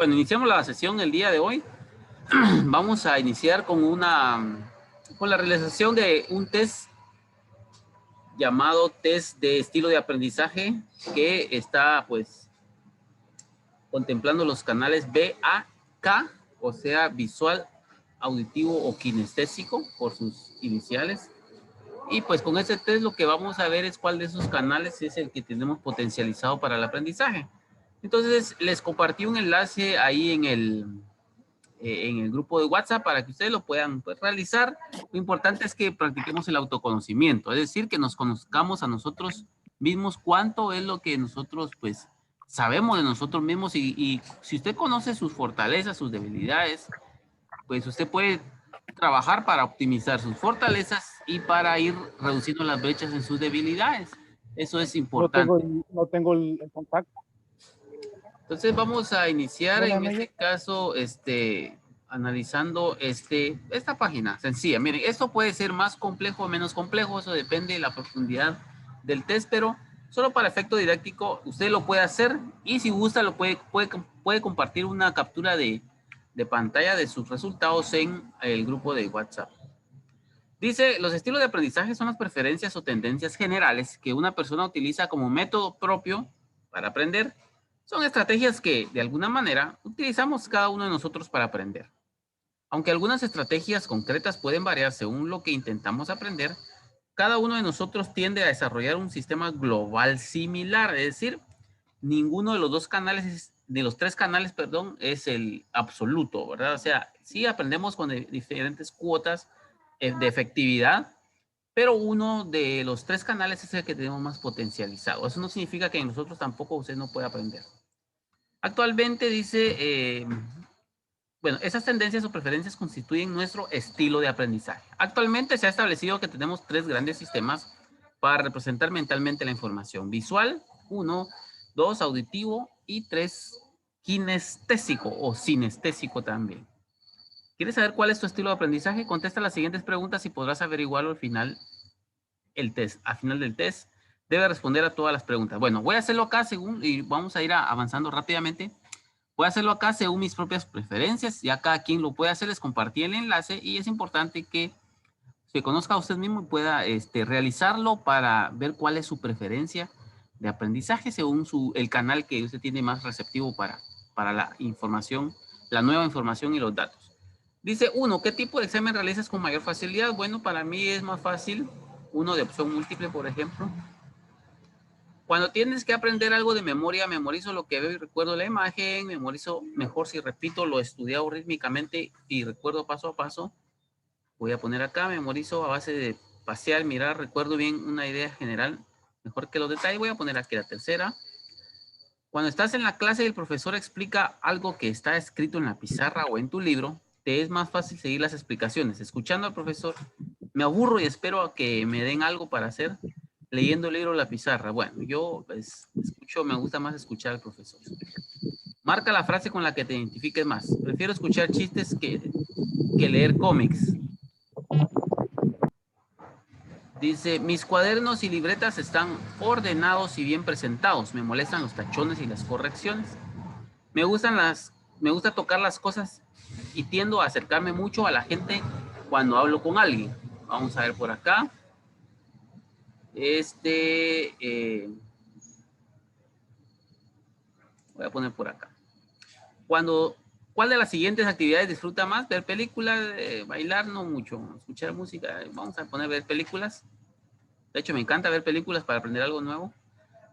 Bueno, iniciamos la sesión el día de hoy. Vamos a iniciar con la realización de un test llamado test de estilo de aprendizaje que está pues contemplando los canales B, A, K, o sea, visual, auditivo o kinestésico por sus iniciales. Y pues con este test lo que vamos a ver es cuál de esos canales es el que tenemos potencializado para el aprendizaje. Entonces les compartí un enlace ahí en el grupo de WhatsApp para que ustedes lo puedan pues, realizar. Lo importante es que practiquemos el autoconocimiento, es decir, que nos conozcamos a nosotros mismos cuánto es lo que nosotros pues sabemos de nosotros mismos y si usted conoce sus fortalezas, sus debilidades, pues usted puede trabajar para optimizar sus fortalezas y para ir reduciendo las brechas en sus debilidades. Eso es importante. No tengo el contacto. Entonces vamos a iniciar Bueno, en este caso, analizando esta página sencilla. Miren, esto puede ser más complejo o menos complejo, eso depende de la profundidad del test, pero solo para efecto didáctico usted lo puede hacer y si gusta lo puede compartir una captura de pantalla de sus resultados en el grupo de WhatsApp. Dice, los estilos de aprendizaje son las preferencias o tendencias generales que una persona utiliza como método propio para aprender. Son estrategias que, de alguna manera, utilizamos cada uno de nosotros para aprender. Aunque algunas estrategias concretas pueden variar según lo que intentamos aprender, cada uno de nosotros tiende a desarrollar un sistema global similar, es decir, ninguno de los dos canales, de los tres canales, perdón, es el absoluto, ¿verdad? O sea, sí aprendemos con diferentes cuotas de efectividad, pero uno de los tres canales es el que tenemos más potencializado. Eso no significa que en nosotros tampoco usted no pueda aprender. Actualmente dice, bueno, esas tendencias o preferencias constituyen nuestro estilo de aprendizaje. Actualmente se ha establecido que tenemos tres grandes sistemas para representar mentalmente la información. Visual, 1, 2, auditivo y 3, kinestésico o sinestésico también. ¿Quieres saber cuál es tu estilo de aprendizaje? Contesta las siguientes preguntas y podrás averiguarlo al final del test. Debe responder a todas las preguntas. Bueno, voy a hacerlo acá y vamos a ir avanzando rápidamente. Voy a hacerlo acá según mis propias preferencias. Ya cada quien lo puede hacer, les compartí el enlace y es importante que se conozca a usted mismo y pueda realizarlo para ver cuál es su preferencia de aprendizaje según el canal que usted tiene más receptivo para la información, la nueva información y los datos. Dice 1, ¿qué tipo de examen realizas con mayor facilidad? Bueno, para mí es más fácil uno de opción múltiple, por ejemplo. Cuando tienes que aprender algo de memoria, memorizo lo que veo y recuerdo la imagen, memorizo mejor si repito lo estudiado rítmicamente y recuerdo paso a paso. Voy a poner acá, memorizo a base de pasear, mirar, recuerdo bien una idea general, mejor que los detalles. Voy a poner aquí la tercera. Cuando estás en la clase y el profesor explica algo que está escrito en la pizarra o en tu libro, te es más fácil seguir las explicaciones. Escuchando al profesor, me aburro y espero a que me den algo para hacer leyendo el libro o la pizarra. Bueno, yo pues, me gusta más escuchar al profesor. Marca la frase con la que te identifiques más. Prefiero escuchar chistes que leer cómics. Dice, mis cuadernos y libretas están ordenados y bien presentados. Me molestan los tachones y las correcciones. Me gusta tocar las cosas y tiendo a acercarme mucho a la gente cuando hablo con alguien. Vamos a ver por acá. Voy a poner por acá. ¿Cuál de las siguientes actividades disfruta más? Ver películas, bailar, no mucho. Escuchar música, vamos a poner ver películas. De hecho, me encanta ver películas para aprender algo nuevo.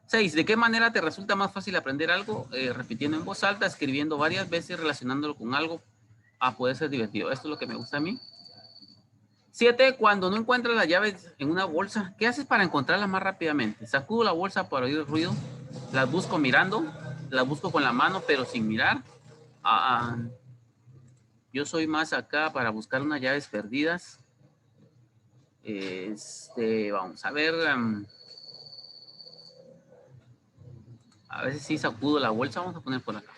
6. ¿De qué manera te resulta más fácil aprender algo? Repitiendo en voz alta, escribiendo varias veces, relacionándolo con algo, a poder ser divertido. Esto es lo que me gusta a mí. 7. Cuando no encuentras las llaves en una bolsa, ¿qué haces para encontrarlas más rápidamente? Sacudo la bolsa para oír el ruido, las busco mirando, las busco con la mano pero sin mirar. Yo soy más acá para buscar unas llaves perdidas. Vamos a ver. A veces sí sacudo la bolsa, vamos a poner por acá.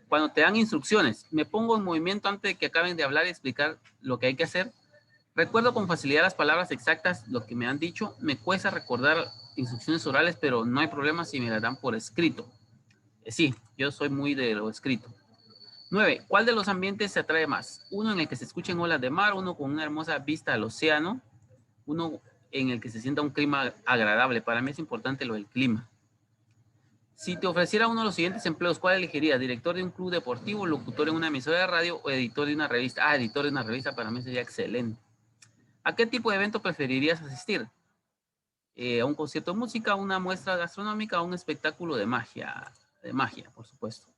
Cuando te dan instrucciones, me pongo en movimiento antes de que acaben de hablar y explicar lo que hay que hacer. Recuerdo con facilidad las palabras exactas, lo que me han dicho. Me cuesta recordar instrucciones orales, pero no hay problema si me las dan por escrito. Sí, yo soy muy de lo escrito. 9. ¿Cuál de los ambientes se atrae más? Uno en el que se escuchen olas de mar, uno con una hermosa vista al océano, uno en el que se sienta un clima agradable. Para mí es importante lo del clima. Si te ofreciera uno de los siguientes empleos, ¿cuál elegirías? ¿Director de un club deportivo, locutor en una emisora de radio o editor de una revista? Ah, editor de una revista para mí sería excelente. ¿A qué tipo de evento preferirías asistir? ¿A un concierto de música, a una muestra gastronómica, a un espectáculo de magia? De magia, por supuesto.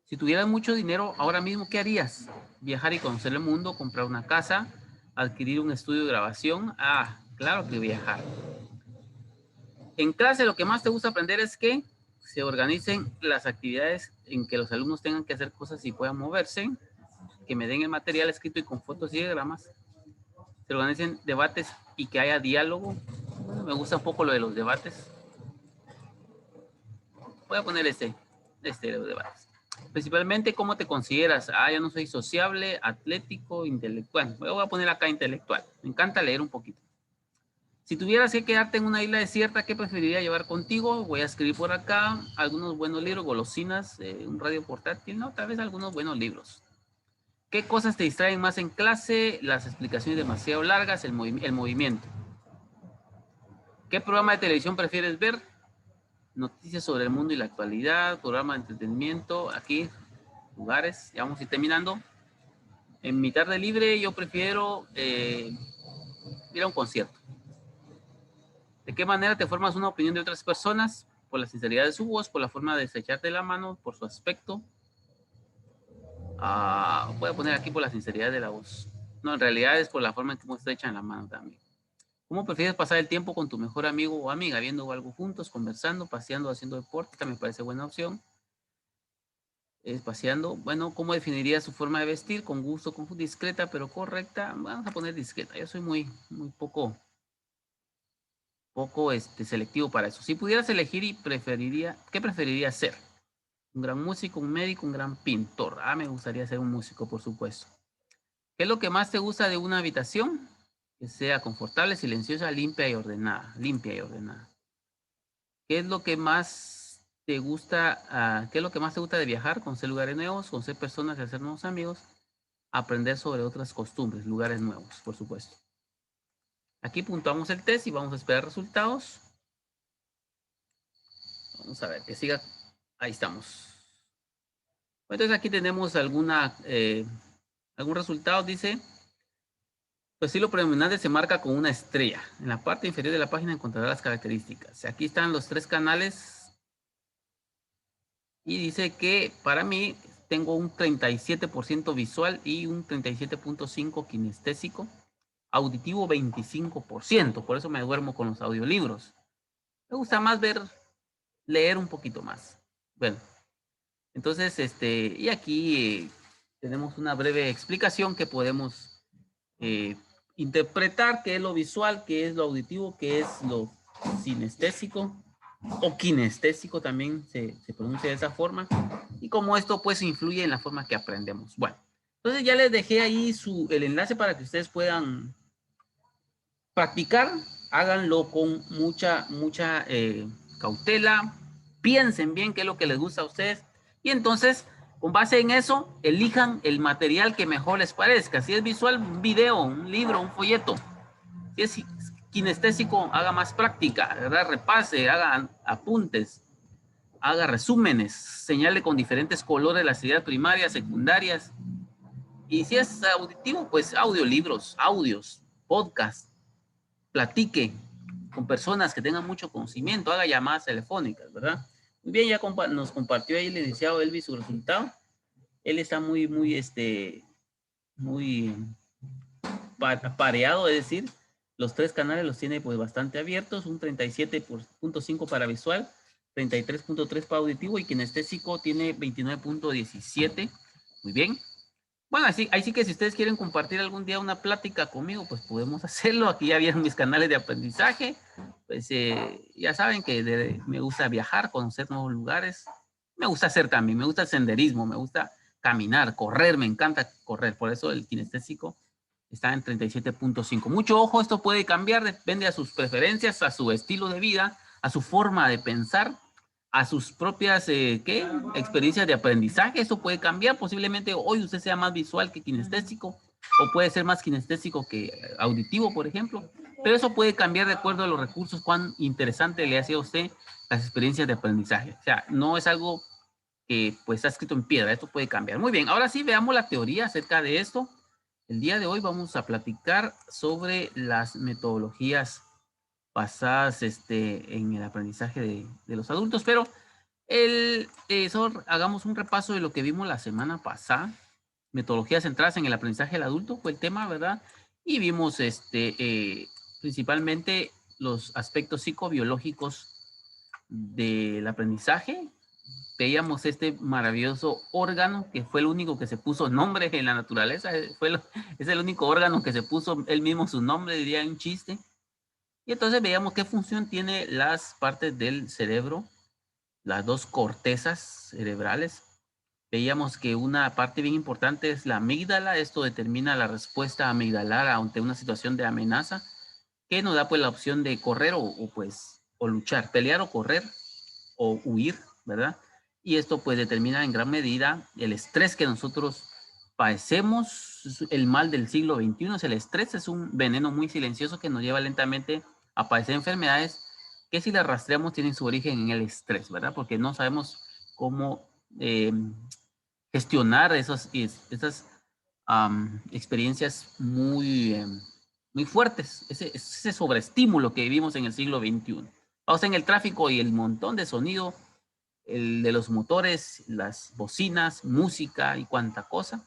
Si tuvieras mucho dinero ahora mismo, ¿qué harías? Viajar y conocer el mundo, comprar una casa, adquirir un estudio de grabación. Ah, claro que viajar. En clase lo que más te gusta aprender es que se organicen las actividades en que los alumnos tengan que hacer cosas y puedan moverse, que me den el material escrito y con fotos y diagramas, se organicen debates y que haya diálogo. Bueno, me gusta un poco lo de los debates. Voy a poner de los debates. Principalmente, ¿cómo te consideras? Ah, yo no soy sociable, atlético, intelectual. Voy a poner acá intelectual. Me encanta leer un poquito. Si tuvieras que quedarte en una isla desierta, ¿qué preferiría llevar contigo? Voy a escribir por acá algunos buenos libros, golosinas, un radio portátil, no, tal vez algunos buenos libros. ¿Qué cosas te distraen más en clase? Las explicaciones demasiado largas, el movimiento. ¿Qué programa de televisión prefieres ver? Noticias sobre el mundo y la actualidad, programa de entretenimiento, aquí, lugares, ya vamos a ir terminando. En mi tarde libre yo prefiero ir a un concierto. ¿De qué manera te formas una opinión de otras personas? Por la sinceridad de su voz, por la forma de estrecharte la mano, por su aspecto. Voy a poner aquí por la sinceridad de la voz. No, en realidad es por la forma en cómo estrechan la mano también. ¿Cómo prefieres pasar el tiempo con tu mejor amigo o amiga? Viendo algo juntos, conversando, paseando, haciendo deporte. Esta me parece buena opción. Paseando. Bueno, ¿cómo definirías su forma de vestir? Con gusto, con discreta, pero correcta. Vamos a poner discreta. Yo soy muy poco selectivo para eso. Si pudieras elegir ¿qué preferirías ser? Un gran músico, un médico, un gran pintor. Me gustaría ser un músico, por supuesto. ¿Qué es lo que más te gusta de una habitación? Que sea confortable, silenciosa, limpia y ordenada. Limpia y ordenada. ¿Qué es lo que más te gusta? ¿Qué es lo que más te gusta de viajar? Conocer lugares nuevos, conocer personas y hacer nuevos amigos. Aprender sobre otras costumbres, lugares nuevos, por supuesto. Aquí puntuamos el test y vamos a esperar resultados. Vamos a ver, que siga. Ahí estamos. Entonces aquí tenemos algún resultado. Dice, tu estilo predominante se marca con una estrella. En la parte inferior de la página encontrarás las características. Aquí están los 3 canales. Y dice que para mí tengo un 37% visual y un 37.5% kinestésico. Auditivo 25%. Por eso me duermo con los audiolibros. Me gusta más leer un poquito más. Bueno, entonces, y aquí tenemos una breve explicación que podemos interpretar qué es lo visual, qué es lo auditivo, qué es lo sinestésico o kinestésico, también se pronuncia de esa forma, y cómo esto pues influye en la forma que aprendemos. Bueno, entonces ya les dejé ahí el enlace para que ustedes puedan practicar. Háganlo con mucha cautela, piensen bien qué es lo que les gusta a ustedes y entonces con base en eso elijan el material que mejor les parezca. Si es visual, un video, un libro, un folleto. Si es kinestésico, haga más práctica, ¿verdad? Repase, haga apuntes, haga resúmenes, señale con diferentes colores las ideas primarias, secundarias. Y si es auditivo, pues audiolibros, audios, podcasts, platique con personas que tengan mucho conocimiento, haga llamadas telefónicas, ¿verdad? Muy bien, ya nos compartió ahí el licenciado Elvis su resultado. Él está muy pareado, es decir, los 3 canales los tiene pues bastante abiertos, un 37.5 para visual, 33.3 para auditivo y kinestésico tiene 29.17. Muy bien. Bueno, ahí sí que si ustedes quieren compartir algún día una plática conmigo, pues podemos hacerlo. Aquí ya vieron mis canales de aprendizaje. Pues ya saben que me gusta viajar, conocer nuevos lugares. Me gusta hacer también, me gusta el senderismo, me gusta caminar, correr, me encanta correr. Por eso el kinestésico está en 37.5. Mucho ojo, esto puede cambiar, depende a sus preferencias, a su estilo de vida, a su forma de pensar, a sus propias experiencias de aprendizaje. Eso puede cambiar. Posiblemente hoy usted sea más visual que kinestésico, o puede ser más kinestésico que auditivo, por ejemplo. Pero eso puede cambiar de acuerdo a los recursos, cuán interesante le hace a usted las experiencias de aprendizaje. O sea, no es algo que pues está escrito en piedra. Esto puede cambiar. Muy bien, ahora sí veamos la teoría acerca de esto. El día de hoy vamos a platicar sobre las metodologías basadas en el aprendizaje de los adultos, pero hagamos un repaso de lo que vimos la semana pasada. Metodologías centradas en el aprendizaje del adulto fue el tema, ¿verdad? Y vimos principalmente los aspectos psicobiológicos del aprendizaje. Veíamos este maravilloso órgano que fue el único que se puso nombre en la naturaleza. Es el único órgano que se puso él mismo su nombre, diría un chiste. Y entonces veíamos qué función tiene las partes del cerebro, las dos cortezas cerebrales. Veíamos que una parte bien importante es la amígdala. Esto determina la respuesta amigdalar ante una situación de amenaza, que nos da pues la opción de correr o luchar, pelear o correr o huir, ¿verdad? Y esto pues determina en gran medida el estrés que nosotros padecemos. El mal del siglo XXI es el estrés. Es un veneno muy silencioso que nos lleva lentamente a padecer enfermedades que, si las rastreamos, tienen su origen en el estrés, ¿verdad? Porque no sabemos cómo gestionar esas experiencias muy fuertes, ese sobreestímulo que vivimos en el siglo XXI. O sea, en el tráfico y el montón de sonido, el de los motores, las bocinas, música y cuánta cosa.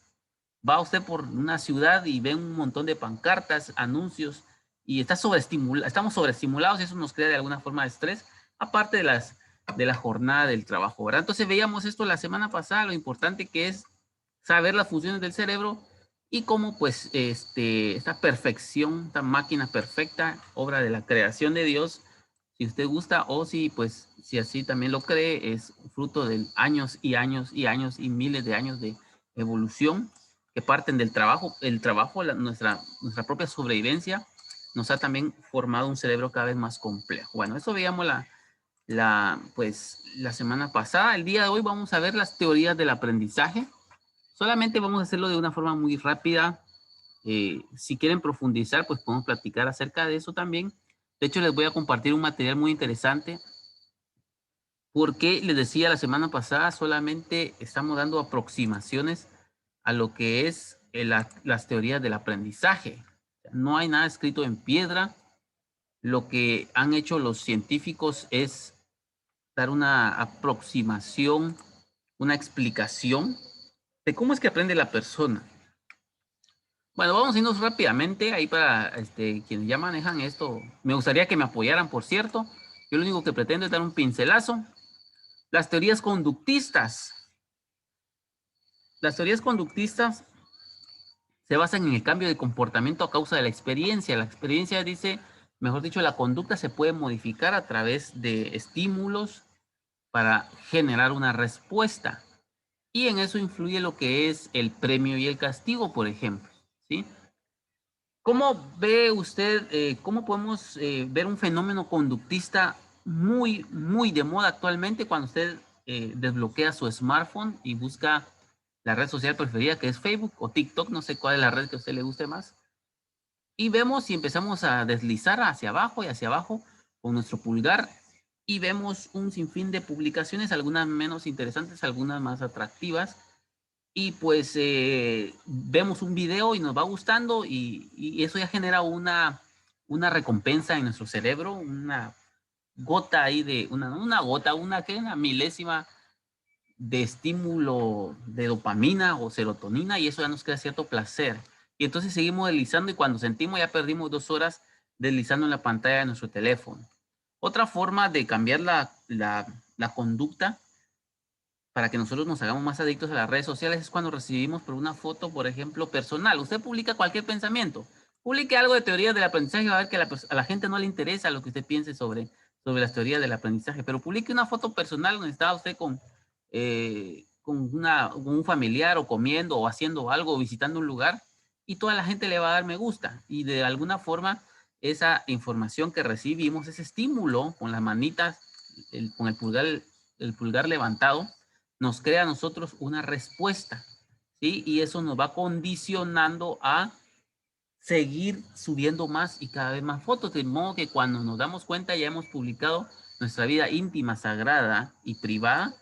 Va usted por una ciudad y ve un montón de pancartas, anuncios, y estamos sobreestimulados, y eso nos crea de alguna forma de estrés, aparte de la jornada del trabajo, ¿verdad? Entonces veíamos esto la semana pasada, lo importante que es saber las funciones del cerebro y cómo pues esta perfección, esta máquina perfecta, obra de la creación de Dios, si usted gusta, o si así también lo cree, es fruto de años y años y años y miles de años de evolución que parten del trabajo. El trabajo, nuestra propia sobrevivencia, nos ha también formado un cerebro cada vez más complejo. Bueno, eso veíamos la semana pasada. El día de hoy vamos a ver las teorías del aprendizaje. Solamente vamos a hacerlo de una forma muy rápida. Si quieren profundizar, pues podemos platicar acerca de eso también. De hecho, les voy a compartir un material muy interesante, porque les decía la semana pasada, solamente estamos dando aproximaciones a lo que es las teorías del aprendizaje. No hay nada escrito en piedra. Lo que han hecho los científicos es dar una aproximación, una explicación de cómo es que aprende la persona. Bueno, vamos a irnos rápidamente ahí para quienes ya manejan esto. Me gustaría que me apoyaran, por cierto. Yo lo único que pretendo es dar un pincelazo. Las teorías conductistas. Las teorías conductistas se basan en el cambio de comportamiento a causa de la experiencia. La experiencia dice, mejor dicho, la conducta se puede modificar a través de estímulos para generar una respuesta. Y en eso influye lo que es el premio y el castigo, por ejemplo, ¿sí? ¿Cómo ve usted, cómo podemos ver un fenómeno conductista muy, muy de moda actualmente cuando usted desbloquea su smartphone y busca la red social preferida, que es Facebook o TikTok? No sé cuál es la red que a usted le guste más. Y vemos y empezamos a deslizar hacia abajo y hacia abajo con nuestro pulgar, y vemos un sinfín de publicaciones, algunas menos interesantes, algunas más atractivas. Y pues vemos un video y nos va gustando, y eso ya genera una recompensa en nuestro cerebro, una gota ahí de, una milésima de estímulo de dopamina o serotonina, y eso ya nos crea cierto placer. Y entonces seguimos deslizando, y cuando sentimos ya perdimos 2 horas deslizando en la pantalla de nuestro teléfono. Otra forma de cambiar la conducta para que nosotros nos hagamos más adictos a las redes sociales es cuando recibimos por una foto, por ejemplo, personal. Usted publica cualquier pensamiento, publique algo de teorías del aprendizaje, va a ver que a la gente no le interesa lo que usted piense sobre las teorías del aprendizaje, pero publique una foto personal donde está usted con un familiar, o comiendo, o haciendo algo, o visitando un lugar, y toda la gente le va a dar me gusta, y de alguna forma esa información que recibimos, ese estímulo con las manitas, con el pulgar el pulgar levantado, nos crea a nosotros una respuesta, ¿sí? Y eso nos va condicionando a seguir subiendo más y cada vez más fotos, de modo que cuando nos damos cuenta ya hemos publicado nuestra vida íntima, sagrada y privada,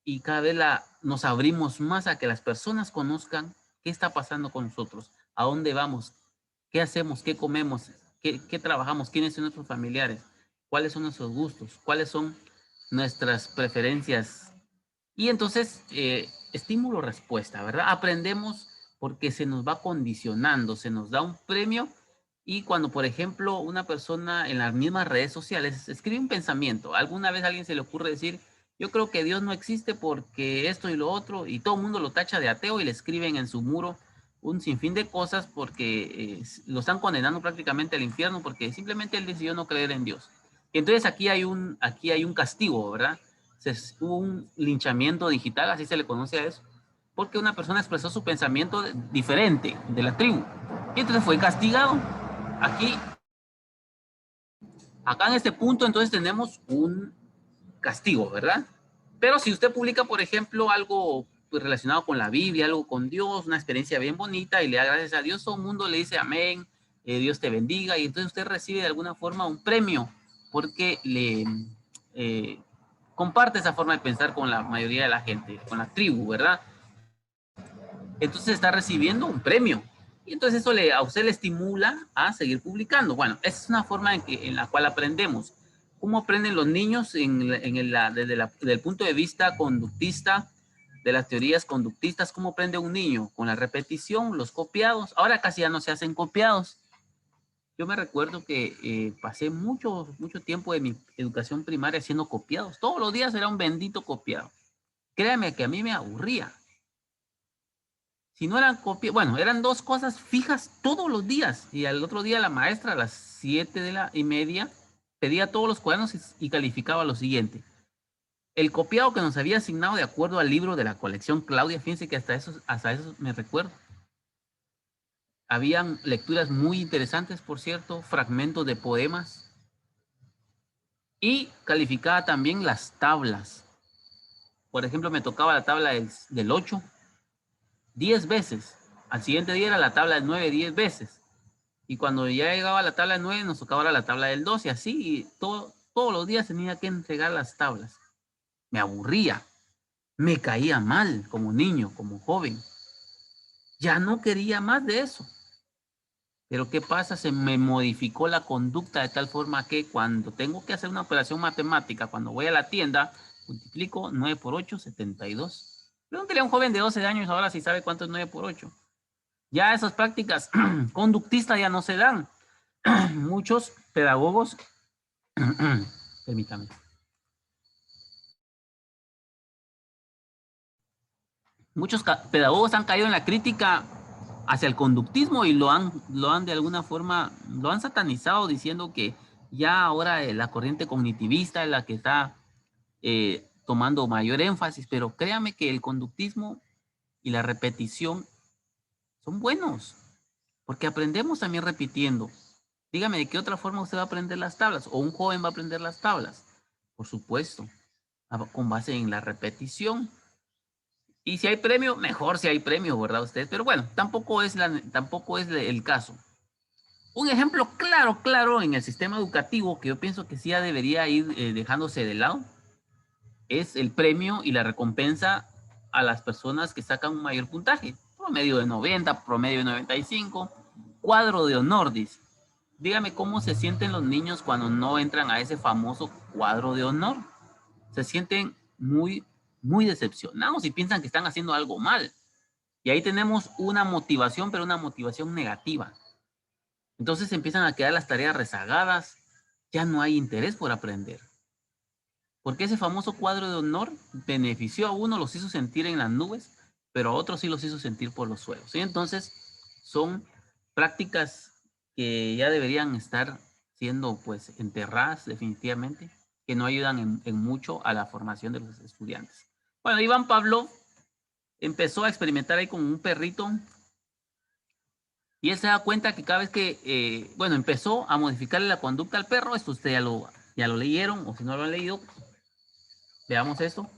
y cada vez nos abrimos más a que las personas conozcan qué está pasando con nosotros, a dónde vamos, qué hacemos, qué comemos, qué trabajamos, quiénes son nuestros familiares, cuáles son nuestros gustos, cuáles son nuestras preferencias. Y entonces, estímulo-respuesta, ¿verdad? Aprendemos porque se nos va condicionando, se nos da un premio, y cuando, por ejemplo, una persona en las mismas redes sociales escribe un pensamiento, alguna vez a alguien se le ocurre decir, yo creo que Dios no existe porque esto y lo otro, y todo el mundo lo tacha de ateo y le escriben en su muro un sinfín de cosas porque lo están condenando prácticamente al infierno porque simplemente él decidió no creer en Dios. Y entonces aquí hay un castigo, ¿verdad? Hubo un linchamiento digital, así se le conoce a eso, porque una persona expresó su pensamiento diferente de la tribu. Y entonces fue castigado. Aquí, acá en este punto, entonces tenemos un castigo, ¿verdad? Pero si usted publica, por ejemplo, algo pues, relacionado con la Biblia, algo con Dios, una experiencia bien bonita, y le da gracias a Dios, todo el mundo le dice amén, Dios te bendiga, y entonces usted recibe de alguna forma un premio, porque le comparte esa forma de pensar con la mayoría de la gente, con la tribu, ¿verdad? Entonces está recibiendo un premio. Y entonces eso a usted le estimula a seguir publicando. Bueno, esa es una forma en la cual aprendemos. ¿Cómo aprenden los niños desde el punto de vista conductista, de las teorías conductistas? ¿Cómo aprende un niño? Con la repetición, los copiados. Ahora casi ya no se hacen copiados. Yo me recuerdo que pasé mucho tiempo de mi educación primaria haciendo copiados. Todos los días era un bendito copiado. Créame que a mí me aburría. Si no eran copias, bueno, eran dos cosas fijas todos los días. Y al otro día la maestra a las 7:30 pedía todos los cuadernos y calificaba lo siguiente. El copiado que nos había asignado de acuerdo al libro de la colección Claudia, fíjense que hasta eso me recuerdo. Habían lecturas muy interesantes, por cierto, fragmentos de poemas. Y calificaba también las tablas. Por ejemplo, me tocaba la tabla del 8 10 veces. Al siguiente día era la tabla del 9 10 veces. Y cuando ya llegaba a la tabla del 9, nos tocaba la tabla del 2 y así. Y todos los días tenía que entregar las tablas. Me aburría. Me caía mal como niño, como joven. Ya no quería más de eso. Pero ¿qué pasa? Se me modificó la conducta de tal forma que cuando tengo que hacer una operación matemática, cuando voy a la tienda, multiplico 9 por 8, 72. Pregúntale a un joven de 12 años ahora si sabe cuánto es 9 por 8. Ya esas prácticas conductistas ya no se dan. Muchos pedagogos, permítame, muchos pedagogos han caído en la crítica hacia el conductismo y lo han de alguna forma, lo han satanizado diciendo que ya ahora la corriente cognitivista es la que está tomando mayor énfasis, pero créame que el conductismo y la repetición son buenos, porque aprendemos también repitiendo. Dígame, ¿de qué otra forma usted va a aprender las tablas? ¿O un joven va a aprender las tablas? Por supuesto, con base en la repetición. Y si hay premio, mejor si hay premio, ¿verdad usted? Pero bueno, tampoco es el caso. Un ejemplo claro en el sistema educativo que yo pienso que sí ya debería ir dejándose de lado es el premio y la recompensa a las personas que sacan un mayor puntaje. Promedio de 90, promedio de 95, cuadro de honor, dice. Dígame cómo se sienten los niños cuando no entran a ese famoso cuadro de honor. Se sienten muy decepcionados y piensan que están haciendo algo mal. Y ahí tenemos una motivación, pero una motivación negativa. Entonces empiezan a quedar las tareas rezagadas, ya no hay interés por aprender. Porque ese famoso cuadro de honor benefició a uno, los hizo sentir en las nubes, pero a otros sí los hizo sentir por los suelos. Y entonces son prácticas que ya deberían estar siendo pues enterradas definitivamente, que no ayudan en mucho a la formación de los estudiantes. Bueno, Iván Pablo empezó a experimentar ahí con un perrito y él se da cuenta que cada vez que, empezó a modificarle la conducta al perro. Esto ustedes ya lo leyeron, o si no lo han leído, Veamos esto.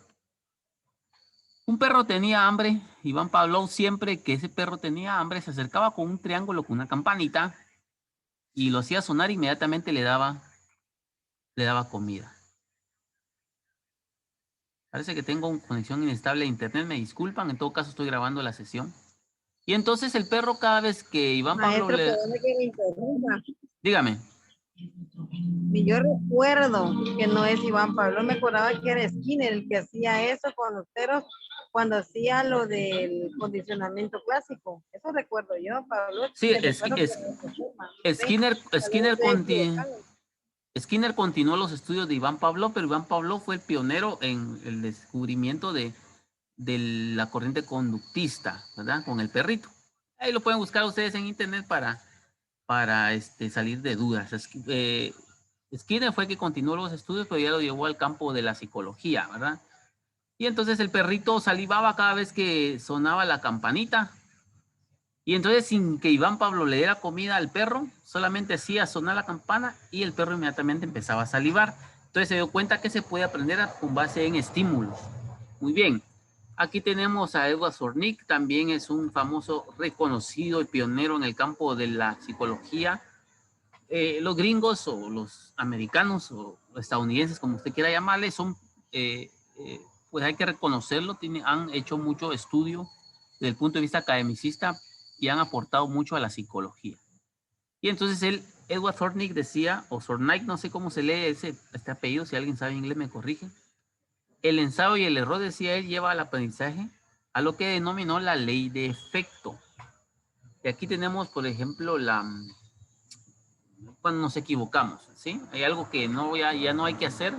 Un perro tenía hambre. Iván Pavlov, siempre que ese perro tenía hambre, se acercaba con un triángulo, con una campanita, y lo hacía sonar, inmediatamente le daba comida. Parece que tengo una conexión inestable de internet, me disculpan, en todo caso estoy grabando la sesión. Y entonces el perro, cada vez que Iván Pavlov Maestro, le... perdone que me interrumpa. Dígame. Y yo recuerdo que no es Iván Pablo, me acordaba que era Skinner el que hacía eso con los perros cuando hacía lo del condicionamiento clásico. Eso recuerdo yo, Pablo. Sí, Te recuerdo que Skinner, tal vez estoy equivocada. Skinner continuó los estudios de Iván Pavlov, pero Iván Pavlov fue el pionero en el descubrimiento de la corriente conductista, ¿verdad? Con el perrito. Ahí lo pueden buscar ustedes en internet para salir de dudas. Skinner fue el que continuó los estudios, pero ya lo llevó al campo de la psicología, ¿verdad? Y entonces el perrito salivaba cada vez que sonaba la campanita. Y entonces, sin que Iván Pablo le diera comida al perro, solamente hacía sonar la campana y el perro inmediatamente empezaba a salivar. Entonces se dio cuenta que se puede aprender con base en estímulos. Muy bien. Aquí tenemos a Edward Zornig, también es un famoso, reconocido y pionero en el campo de la psicología. Los gringos o los americanos o estadounidenses, como usted quiera llamarles, son, pues hay que reconocerlo, han hecho mucho estudio desde el punto de vista academicista y han aportado mucho a la psicología. Y entonces Edward Zornig decía, o Zornig, no sé cómo se lee este apellido, si alguien sabe inglés me corrige. El ensayo y el error, decía él, lleva al aprendizaje a lo que denominó la ley de efecto. Y aquí tenemos, por ejemplo, cuando nos equivocamos, ¿sí? Hay algo que ya no hay que hacer.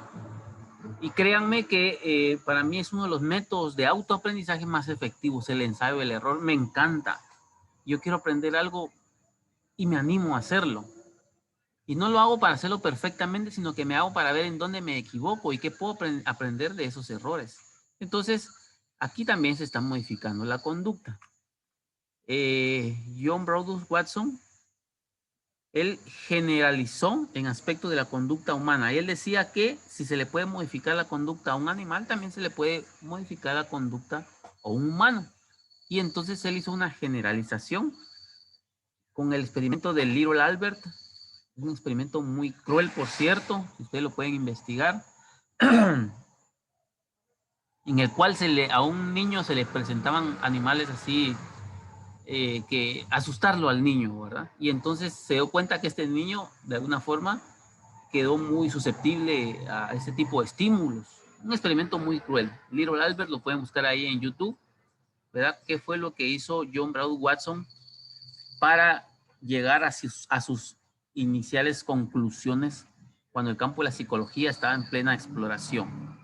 Y créanme que para mí es uno de los métodos de autoaprendizaje más efectivos, el ensayo y el error. Me encanta. Yo quiero aprender algo y me animo a hacerlo. Y no lo hago para hacerlo perfectamente, sino que me hago para ver en dónde me equivoco y qué puedo aprender de esos errores. Entonces, aquí también se está modificando la conducta. John Brodus Watson, él generalizó en aspectos de la conducta humana. Y él decía que si se le puede modificar la conducta a un animal, también se le puede modificar la conducta a un humano. Y entonces él hizo una generalización con el experimento del Little Albert, un experimento muy cruel, por cierto, ustedes lo pueden investigar, en el cual a un niño se le presentaban animales así, que asustarlo al niño, ¿verdad? Y entonces se dio cuenta que este niño, de alguna forma, quedó muy susceptible a ese tipo de estímulos. Un experimento muy cruel. Little Albert lo pueden buscar ahí en YouTube, ¿verdad? ¿Qué fue lo que hizo John Brown Watson para llegar a sus iniciales conclusiones cuando el campo de la psicología estaba en plena exploración?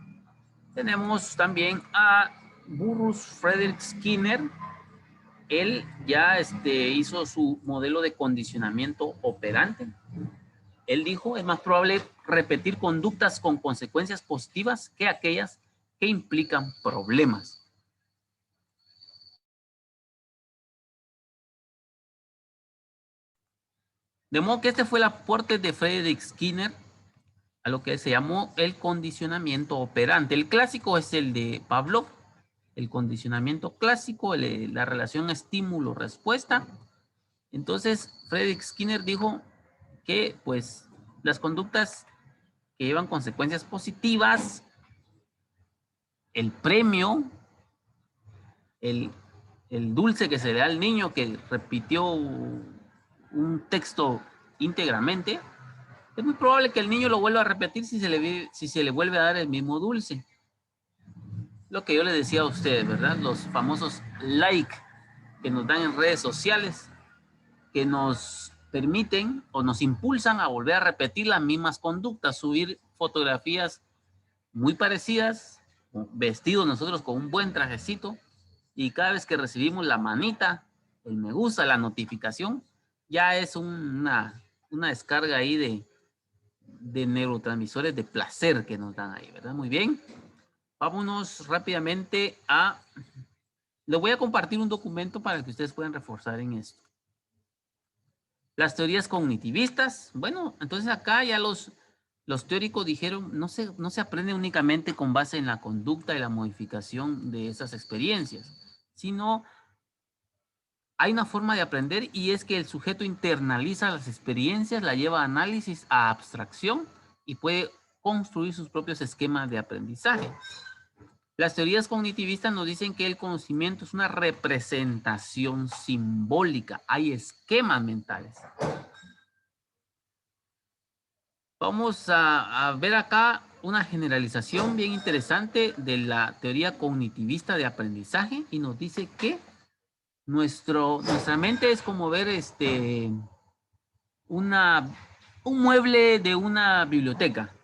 Tenemos también a Burrus Frederick Skinner. Él ya hizo su modelo de condicionamiento operante. Él dijo, es más probable repetir conductas con consecuencias positivas que aquellas que implican problemas. De modo que este fue el aporte de Frederick Skinner a lo que se llamó el condicionamiento operante. El clásico es el de Pavlov, el condicionamiento clásico, la relación estímulo-respuesta. Entonces, Frederick Skinner dijo que pues las conductas que llevan consecuencias positivas, el premio, el dulce que se le da al niño que repitió un texto íntegramente, es muy probable que el niño lo vuelva a repetir si se le vuelve a dar el mismo dulce. Lo que yo les decía a ustedes, ¿verdad? Los famosos like que nos dan en redes sociales, que nos permiten o nos impulsan a volver a repetir las mismas conductas, subir fotografías muy parecidas, vestidos nosotros con un buen trajecito, y cada vez que recibimos la manita, el me gusta, la notificación, ya es una descarga ahí de neurotransmisores de placer que nos dan ahí, ¿verdad? Muy bien. Vámonos rápidamente les voy a compartir un documento para que ustedes puedan reforzar en esto. Las teorías cognitivistas. Bueno, entonces acá ya los Los teóricos dijeron, no se aprende únicamente con base en la conducta y la modificación de esas experiencias, sino hay una forma de aprender y es que el sujeto internaliza las experiencias, la lleva a análisis, a abstracción y puede construir sus propios esquemas de aprendizaje. Las teorías cognitivistas nos dicen que el conocimiento es una representación simbólica. Hay esquemas mentales. Vamos a ver acá una generalización bien interesante de la teoría cognitivista de aprendizaje y nos dice que nuestra mente es como ver un mueble de una biblioteca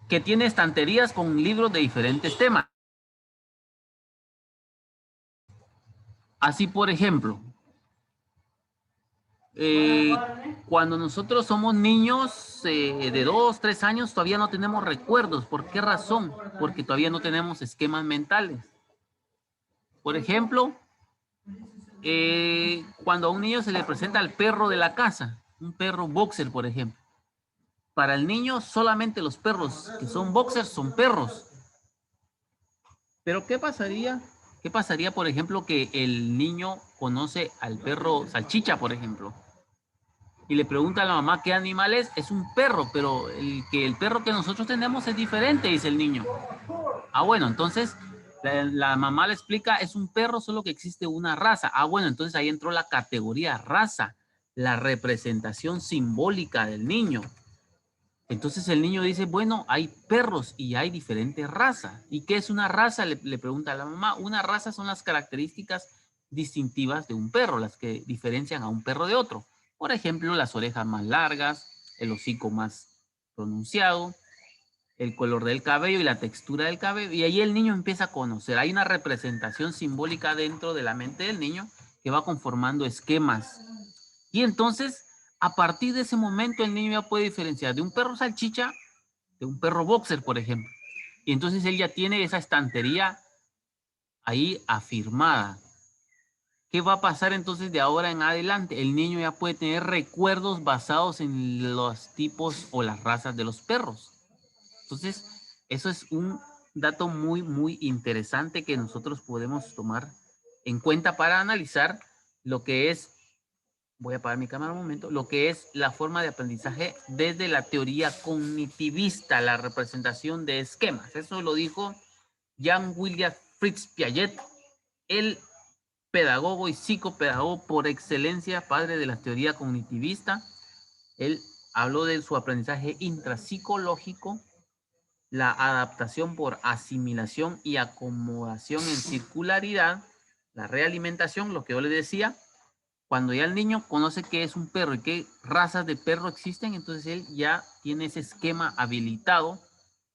que tiene estanterías con libros de diferentes temas. Así, por ejemplo, cuando nosotros somos niños de 2, 3 años, todavía no tenemos recuerdos. ¿Por qué razón? Porque todavía no tenemos esquemas mentales. Por ejemplo, cuando a un niño se le presenta el perro de la casa, un perro boxer, por ejemplo. Para el niño, solamente los perros que son boxers son perros. Pero ¿qué pasaría? ¿Qué pasaría, por ejemplo, que el niño conoce al perro salchicha, por ejemplo? Y le pregunta a la mamá qué animal es. Es un perro, pero el perro que nosotros tenemos es diferente, dice el niño. Ah, bueno, entonces la mamá le explica, es un perro, solo que existe una raza. Ah, bueno, entonces ahí entró la categoría raza, la representación simbólica del niño. Entonces el niño dice, bueno, hay perros y hay diferentes razas. ¿Y qué es una raza? Le pregunta a la mamá. Una raza son las características distintivas de un perro, las que diferencian a un perro de otro. Por ejemplo, las orejas más largas, el hocico más pronunciado, el color del cabello y la textura del cabello. Y ahí el niño empieza a conocer. Hay una representación simbólica dentro de la mente del niño que va conformando esquemas. Y entonces, a partir de ese momento, el niño ya puede diferenciar de un perro salchicha de un perro boxer, por ejemplo. Y entonces él ya tiene esa estantería ahí afirmada. ¿Qué va a pasar entonces de ahora en adelante? El niño ya puede tener recuerdos basados en los tipos o las razas de los perros. Entonces, eso es un dato muy, muy interesante que nosotros podemos tomar en cuenta para analizar lo que es, voy a apagar mi cámara un momento, lo que es la forma de aprendizaje desde la teoría cognitivista, la representación de esquemas. Eso lo dijo Jean William Fritz Piaget, el pedagogo y psicopedagogo por excelencia, padre de la teoría cognitivista. Él habló de su aprendizaje intrapsicológico, la adaptación por asimilación y acomodación en circularidad, la realimentación, lo que yo les decía. Cuando ya el niño conoce qué es un perro y qué razas de perro existen, entonces él ya tiene ese esquema habilitado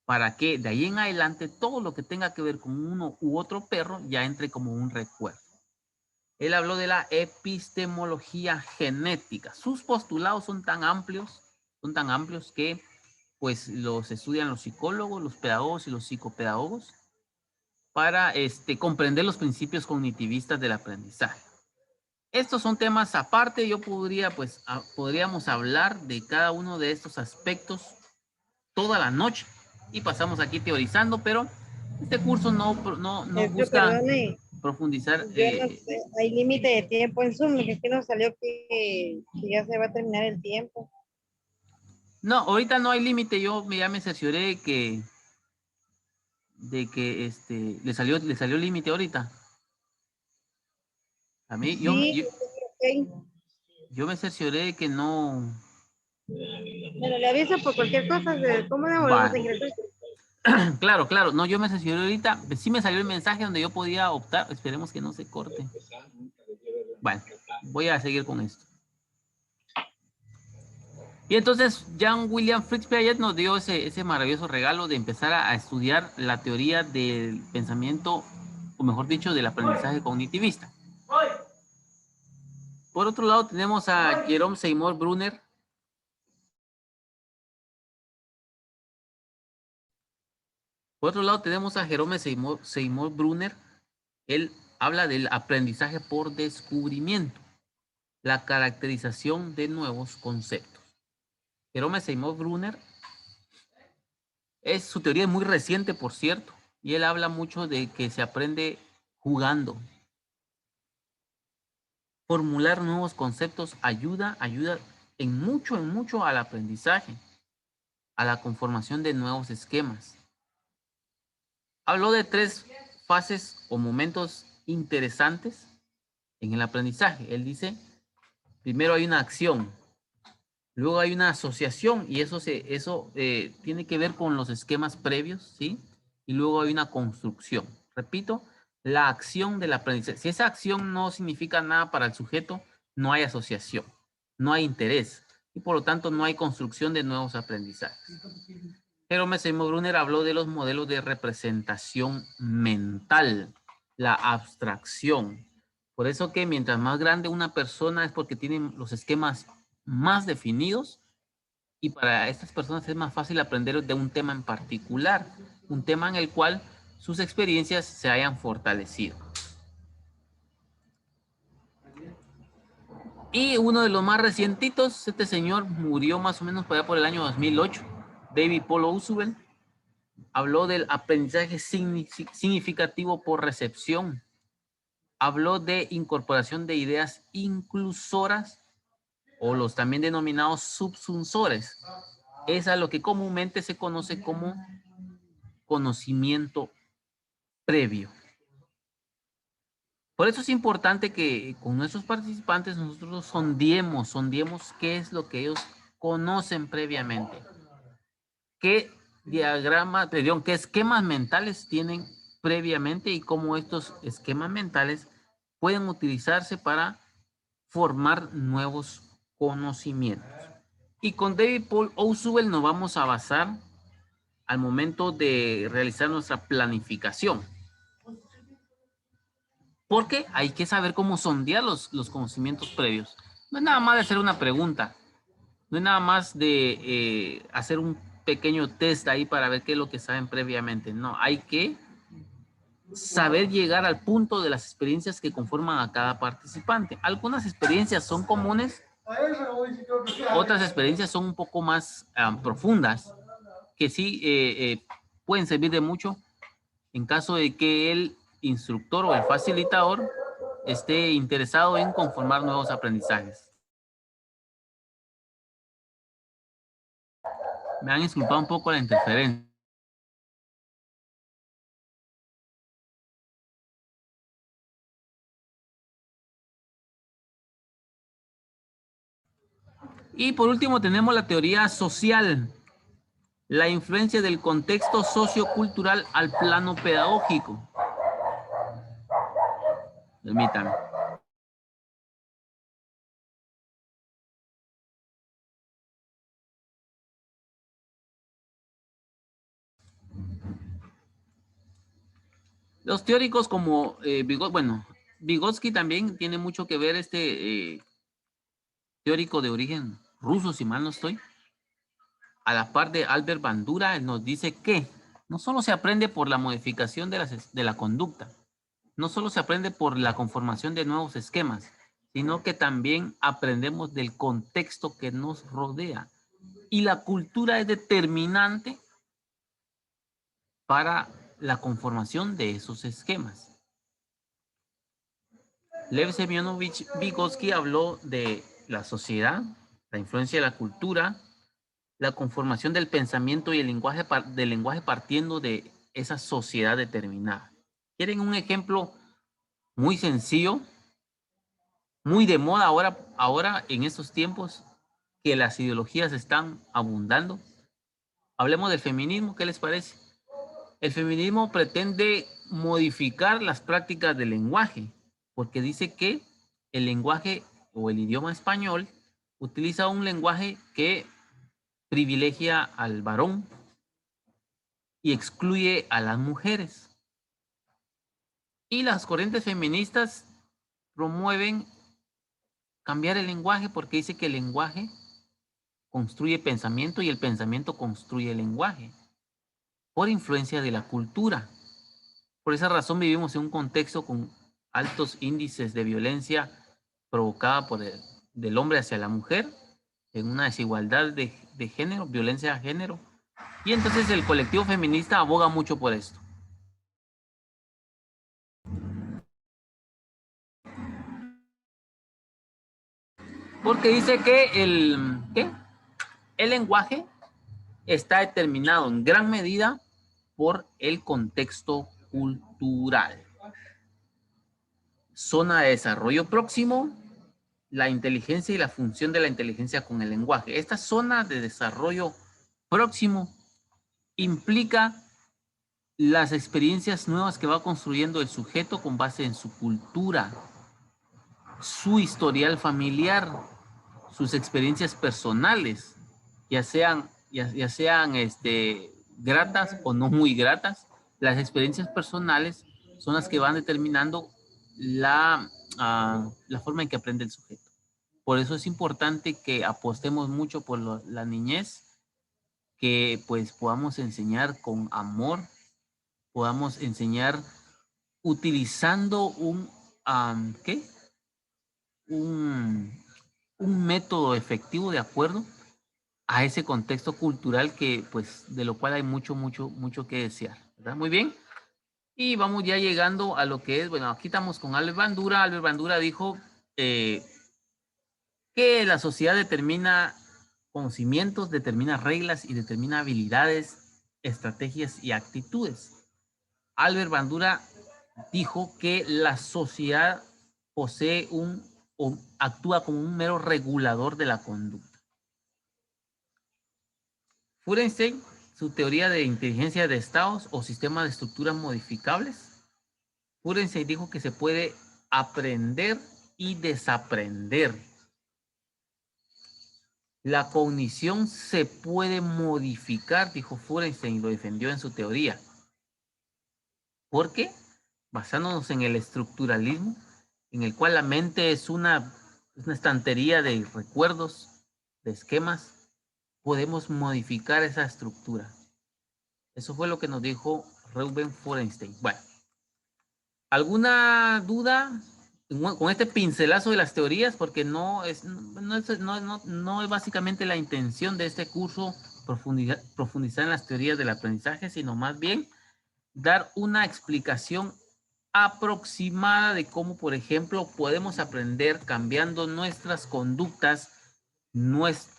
para que de ahí en adelante todo lo que tenga que ver con uno u otro perro ya entre como un recuerdo. Él habló de la epistemología genética. Sus postulados son tan amplios que pues los estudian los psicólogos, los pedagogos y los psicopedagogos para comprender los principios cognitivistas del aprendizaje. Estos son temas aparte, yo podríamos hablar de cada uno de estos aspectos toda la noche y pasamos aquí teorizando, pero este curso no busca Perdone, profundizar. yo no sé, hay límite de tiempo en Zoom, que aquí nos salió que ya se va a terminar el tiempo. No, ahorita no hay límite, yo ya me cercioré de que le salió límite ahorita. A mí, Sí, okay. yo me cercioré de que no. Bueno, le aviso por cualquier cosa, ¿cómo le volvemos Va. a ingresar? Claro, no, yo me cercioré ahorita, sí me salió el mensaje donde yo podía optar, esperemos que no se corte. Bueno, voy a seguir con esto. Y entonces Jean William Fritz Piaget nos dio ese maravilloso regalo de empezar a estudiar la teoría del pensamiento, o mejor dicho, del aprendizaje cognitivista. Por otro lado tenemos a Jerome Seymour Brunner. Por otro lado tenemos a Jerome Seymour Brunner. Él habla del aprendizaje por descubrimiento, la caracterización de nuevos conceptos. Jerome Seymour Brunner, su teoría es muy reciente, por cierto, y él habla mucho de que se aprende jugando. Formular nuevos conceptos ayuda en mucho al aprendizaje, a la conformación de nuevos esquemas. Habló de 3 fases o momentos interesantes en el aprendizaje. Él dice, primero hay una acción, luego hay una asociación y eso tiene que ver con los esquemas previos, ¿sí? Y luego hay una construcción. Repito, la acción del aprendizaje. Si esa acción no significa nada para el sujeto, no hay asociación, no hay interés y por lo tanto no hay construcción de nuevos aprendizajes. Jerome Seymour Brunner habló de los modelos de representación mental, la abstracción. Por eso que mientras más grande una persona es porque tiene los esquemas más definidos y para estas personas es más fácil aprender de un tema en particular, un tema en el cual sus experiencias se hayan fortalecido. Y uno de los más recientitos, este señor murió más o menos por el año 2008, David Paul Ausubel, habló del aprendizaje significativo por recepción. Habló de incorporación de ideas inclusoras o los también denominados subsunsores. Es a lo que comúnmente se conoce como conocimiento previo. Por eso es importante que con nuestros participantes nosotros sondiemos qué es lo que ellos conocen previamente. Qué qué esquemas mentales tienen previamente y cómo estos esquemas mentales pueden utilizarse para formar nuevos conocimientos. Y con David Paul Ausubel nos vamos a basar al momento de realizar nuestra planificación. Porque hay que saber cómo sondear los conocimientos previos. No es nada más de hacer una pregunta. No es nada más de hacer un pequeño test ahí para ver qué es lo que saben previamente. No, hay que saber llegar al punto de las experiencias que conforman a cada participante. Algunas experiencias son comunes, otras experiencias son un poco más profundas, que sí pueden servir de mucho en caso de que el instructor o el facilitador esté interesado en conformar nuevos aprendizajes. Me han disculpado un poco la interferencia. Y por último tenemos la teoría social, la influencia del contexto sociocultural al plano pedagógico. Permítanme. Los teóricos como Vygotsky también tiene mucho que ver, teórico de origen ruso, si mal no estoy. A la par de Albert Bandura, nos dice que no solo se aprende por la modificación de la conducta, no solo se aprende por la conformación de nuevos esquemas, sino que también aprendemos del contexto que nos rodea. Y la cultura es determinante para la conformación de esos esquemas. Lev Semyonovich Vygotsky habló de la sociedad, la influencia de la cultura, la conformación del pensamiento y el lenguaje, del lenguaje partiendo de esa sociedad determinada. ¿Quieren un ejemplo muy sencillo? Muy de moda ahora en estos tiempos que las ideologías están abundando. Hablemos del feminismo, ¿qué les parece? El feminismo pretende modificar las prácticas del lenguaje, porque dice que el lenguaje o el idioma español utiliza un lenguaje que privilegia al varón y excluye a las mujeres. Y las corrientes feministas promueven cambiar el lenguaje porque dice que el lenguaje construye pensamiento y el pensamiento construye el lenguaje por influencia de la cultura. Por esa razón vivimos en un contexto con altos índices de violencia provocada del hombre hacia la mujer en una desigualdad de género, violencia de género. Y entonces el colectivo feminista aboga mucho por esto. Porque dice que el lenguaje está determinado en gran medida por el contexto cultural. Zona de desarrollo próximo, la inteligencia y la función de la inteligencia con el lenguaje. Esta zona de desarrollo próximo implica las experiencias nuevas que va construyendo el sujeto con base en su cultura, su historial familiar, sus experiencias personales, ya sean gratas o no muy gratas. Las experiencias personales son las que van determinando la forma en que aprende el sujeto. Por eso es importante que apostemos mucho por la niñez, que pues podamos enseñar con amor, podamos enseñar utilizando un método efectivo de acuerdo a ese contexto cultural que, pues, de lo cual hay mucho que desear, ¿verdad? Muy bien. Y vamos ya llegando a lo que es, bueno, aquí estamos con Albert Bandura. Albert Bandura dijo que la sociedad determina conocimientos, determina reglas y determina habilidades, estrategias y actitudes. Albert Bandura dijo que la sociedad posee o actúa como un mero regulador de la conducta. Furstenberg, su teoría de inteligencia de estados o sistema de estructuras modificables. Furstenberg dijo que se puede aprender y desaprender. La cognición se puede modificar, dijo Furstenberg, y lo defendió en su teoría. ¿Por qué? Basándonos en el estructuralismo, en el cual la mente es una estantería de recuerdos, de esquemas, podemos modificar esa estructura. Eso fue lo que nos dijo Reuben Furstenberg. Bueno, ¿alguna duda con este pincelazo de las teorías? Porque no es básicamente la intención de este curso profundizar en las teorías del aprendizaje, sino más bien dar una explicación aproximada de cómo, por ejemplo, podemos aprender cambiando nuestras conductas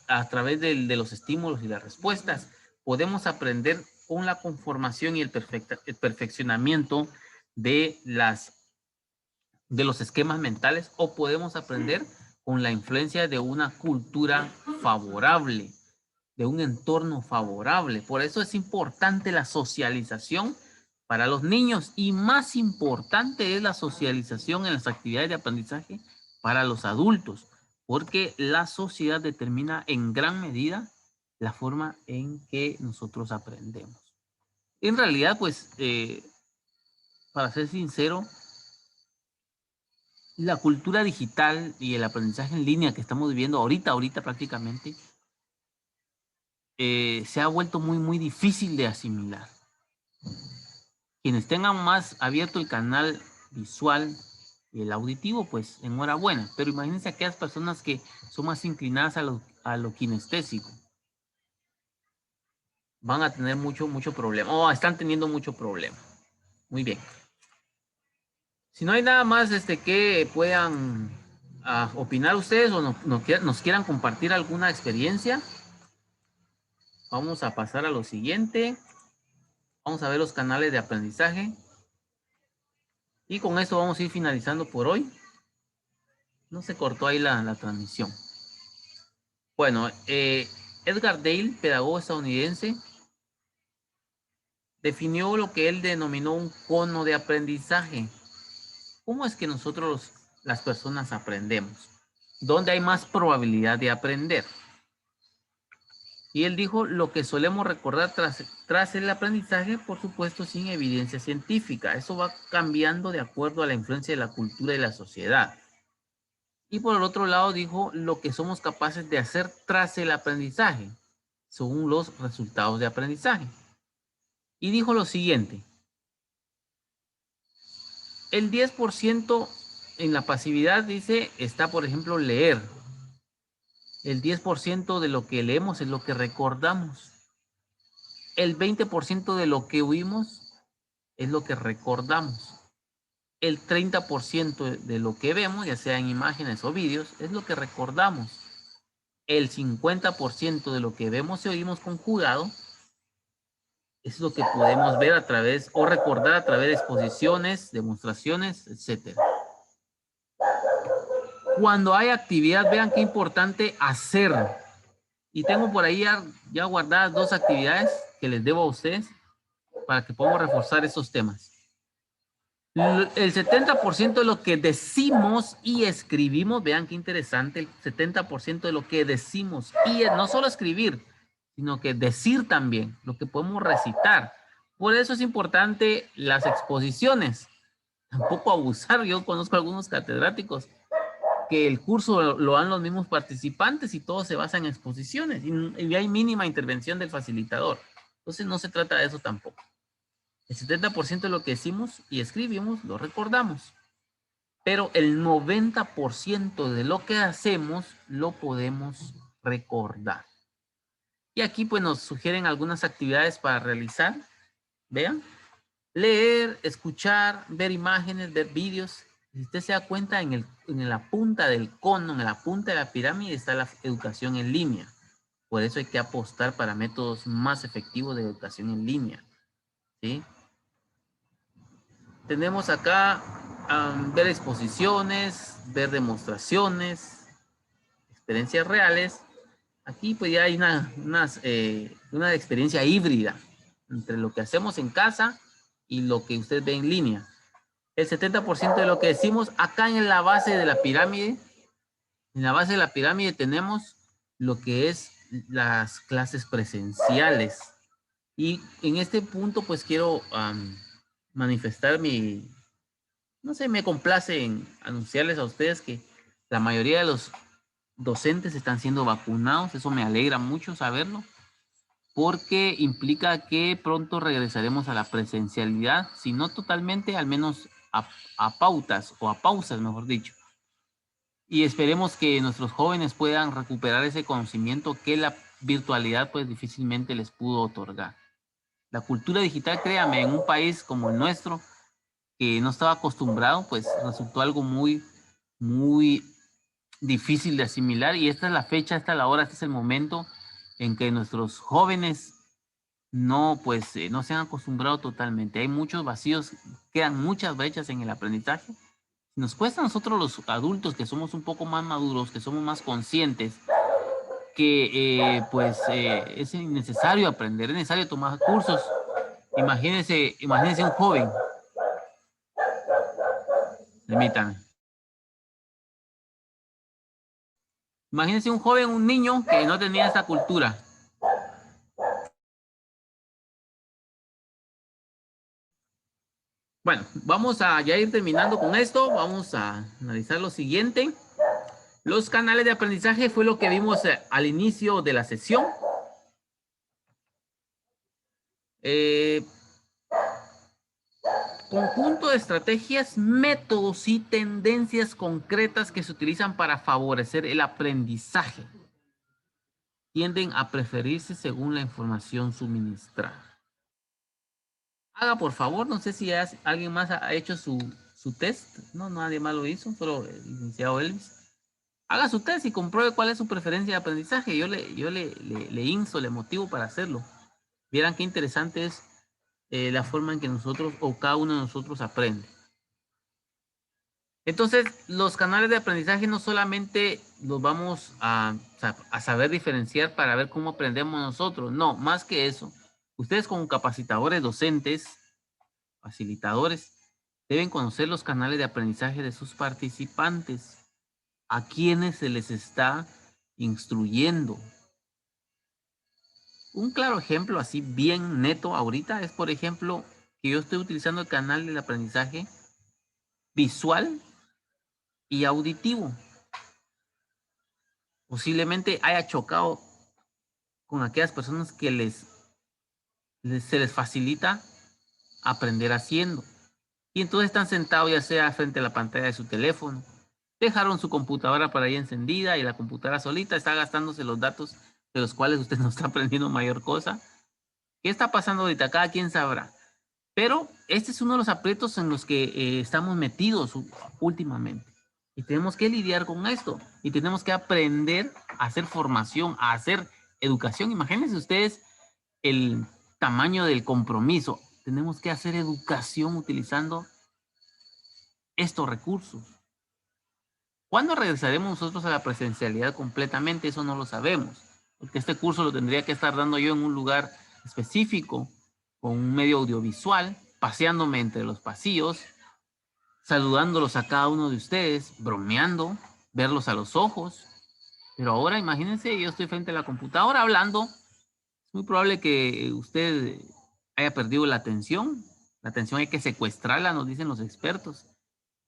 a través de los estímulos y las respuestas. Podemos aprender con la conformación y el perfeccionamiento de los esquemas mentales, o podemos aprender con la influencia de una cultura favorable, de un entorno favorable. Por eso es importante la socialización para los niños, y más importante es la socialización en las actividades de aprendizaje para los adultos, porque la sociedad determina en gran medida la forma en que nosotros aprendemos. En realidad, pues, para ser sincero, la cultura digital y el aprendizaje en línea que estamos viviendo ahorita prácticamente, se ha vuelto muy difícil de asimilar. Quienes tengan más abierto el canal visual y el auditivo, pues enhorabuena. Pero imagínense aquellas personas que son más inclinadas a lo kinestésico. Van a tener mucho problema. O están teniendo mucho problema. Muy bien. Si no hay nada más que puedan opinar ustedes o nos quieran compartir alguna experiencia, vamos a pasar a lo siguiente. Vamos a ver los canales de aprendizaje. Y con esto vamos a ir finalizando por hoy. No se cortó ahí la transmisión. Bueno, Edgar Dale, pedagogo estadounidense, definió lo que él denominó un cono de aprendizaje. ¿Cómo es que nosotros, las personas, aprendemos? ¿Dónde hay más probabilidad de aprender? Y él dijo lo que solemos recordar tras el aprendizaje, por supuesto, sin evidencia científica. Eso va cambiando de acuerdo a la influencia de la cultura y la sociedad. Y por el otro lado dijo lo que somos capaces de hacer tras el aprendizaje, según los resultados de aprendizaje. Y dijo lo siguiente: el 10% en la pasividad, dice, está, por ejemplo, leer. El 10% de lo que leemos es lo que recordamos. El 20% de lo que oímos es lo que recordamos. El 30% de lo que vemos, ya sea en imágenes o vídeos, es lo que recordamos. El 50% de lo que vemos y oímos conjugado es lo que podemos ver a través o recordar a través de exposiciones, demostraciones, etc. Cuando hay actividad, vean qué importante hacer. Y tengo por ahí ya guardadas 2 actividades que les debo a ustedes para que podamos reforzar esos temas. El 70% de lo que decimos y escribimos, vean qué interesante, el 70% de lo que decimos y no solo escribir, sino que decir también, lo que podemos recitar. Por eso es importante las exposiciones. Tampoco abusar, yo conozco algunos catedráticos que el curso lo dan los mismos participantes y todo se basa en exposiciones y hay mínima intervención del facilitador. Entonces no se trata de eso tampoco. El 70% de lo que decimos y escribimos lo recordamos, pero el 90% de lo que hacemos lo podemos recordar. Y aquí pues nos sugieren algunas actividades para realizar. Vean, leer, escuchar, ver imágenes, ver vídeos. Si usted se da cuenta, en la punta del cono, en la punta de la pirámide está la educación en línea. Por eso hay que apostar para métodos más efectivos de educación en línea. ¿Sí? Tenemos acá ver exposiciones, ver demostraciones, experiencias reales. Aquí pues ya hay una experiencia híbrida entre lo que hacemos en casa y lo que usted ve en línea. El 70% de lo que decimos acá en la base de la pirámide, tenemos lo que es las clases presenciales. Y en este punto pues quiero manifestar no sé, me complace en anunciarles a ustedes que la mayoría de los docentes están siendo vacunados. Eso me alegra mucho saberlo, porque implica que pronto regresaremos a la presencialidad, si no totalmente, al menos a pautas o a pausas, mejor dicho. Y esperemos que nuestros jóvenes puedan recuperar ese conocimiento que la virtualidad pues difícilmente les pudo otorgar. La cultura digital, créame, en un país como el nuestro, que no estaba acostumbrado, pues resultó algo muy, muy difícil de asimilar. Y esta es la fecha, esta es la hora, este es el momento en que nuestros jóvenes no se han acostumbrado totalmente. Hay muchos vacíos, quedan muchas brechas en el aprendizaje. Nos cuesta a nosotros los adultos, que somos un poco más maduros, que somos más conscientes, que es necesario aprender, es necesario tomar cursos. Imagínense un joven. Permítame. Imagínense un joven, un niño que no tenía esta cultura. Bueno, vamos a ya ir terminando con esto. Vamos a analizar lo siguiente. Los canales de aprendizaje fue lo que vimos al inicio de la sesión. Conjunto de estrategias, métodos y tendencias concretas que se utilizan para favorecer el aprendizaje. Tienden a preferirse según la información suministrada. Haga por favor, no sé si alguien más ha hecho su test. No, nadie más lo hizo, solo el licenciado Elvis. Haga su test y compruebe cuál es su preferencia de aprendizaje. Yo le insto, le motivo para hacerlo. Vieran qué interesante es la forma en que nosotros o cada uno de nosotros aprende. Entonces, los canales de aprendizaje no solamente los vamos a saber diferenciar para ver cómo aprendemos nosotros. No, más que eso. Ustedes como capacitadores, docentes, facilitadores, deben conocer los canales de aprendizaje de sus participantes, a quienes se les está instruyendo. Un claro ejemplo así bien neto ahorita es, por ejemplo, que yo estoy utilizando el canal del aprendizaje visual y auditivo. Posiblemente haya chocado con aquellas personas que se les facilita aprender haciendo. Y entonces están sentados ya sea frente a la pantalla de su teléfono. Dejaron su computadora por ahí encendida y la computadora solita está gastándose los datos de los cuales usted no está aprendiendo mayor cosa. ¿Qué está pasando ahorita? Cada quien sabrá. Pero este es uno de los aprietos en los que estamos metidos últimamente. Y tenemos que lidiar con esto. Y tenemos que aprender a hacer formación, a hacer educación. Imagínense ustedes el tamaño del compromiso. Tenemos que hacer educación utilizando estos recursos. ¿Cuándo regresaremos nosotros a la presencialidad completamente? Eso no lo sabemos. Porque este curso lo tendría que estar dando yo en un lugar específico, con un medio audiovisual, paseándome entre los pasillos, saludándolos a cada uno de ustedes, bromeando, verlos a los ojos. Pero ahora imagínense, yo estoy frente a la computadora hablando. Es muy probable que usted haya perdido la atención. La atención hay que secuestrarla, nos dicen los expertos.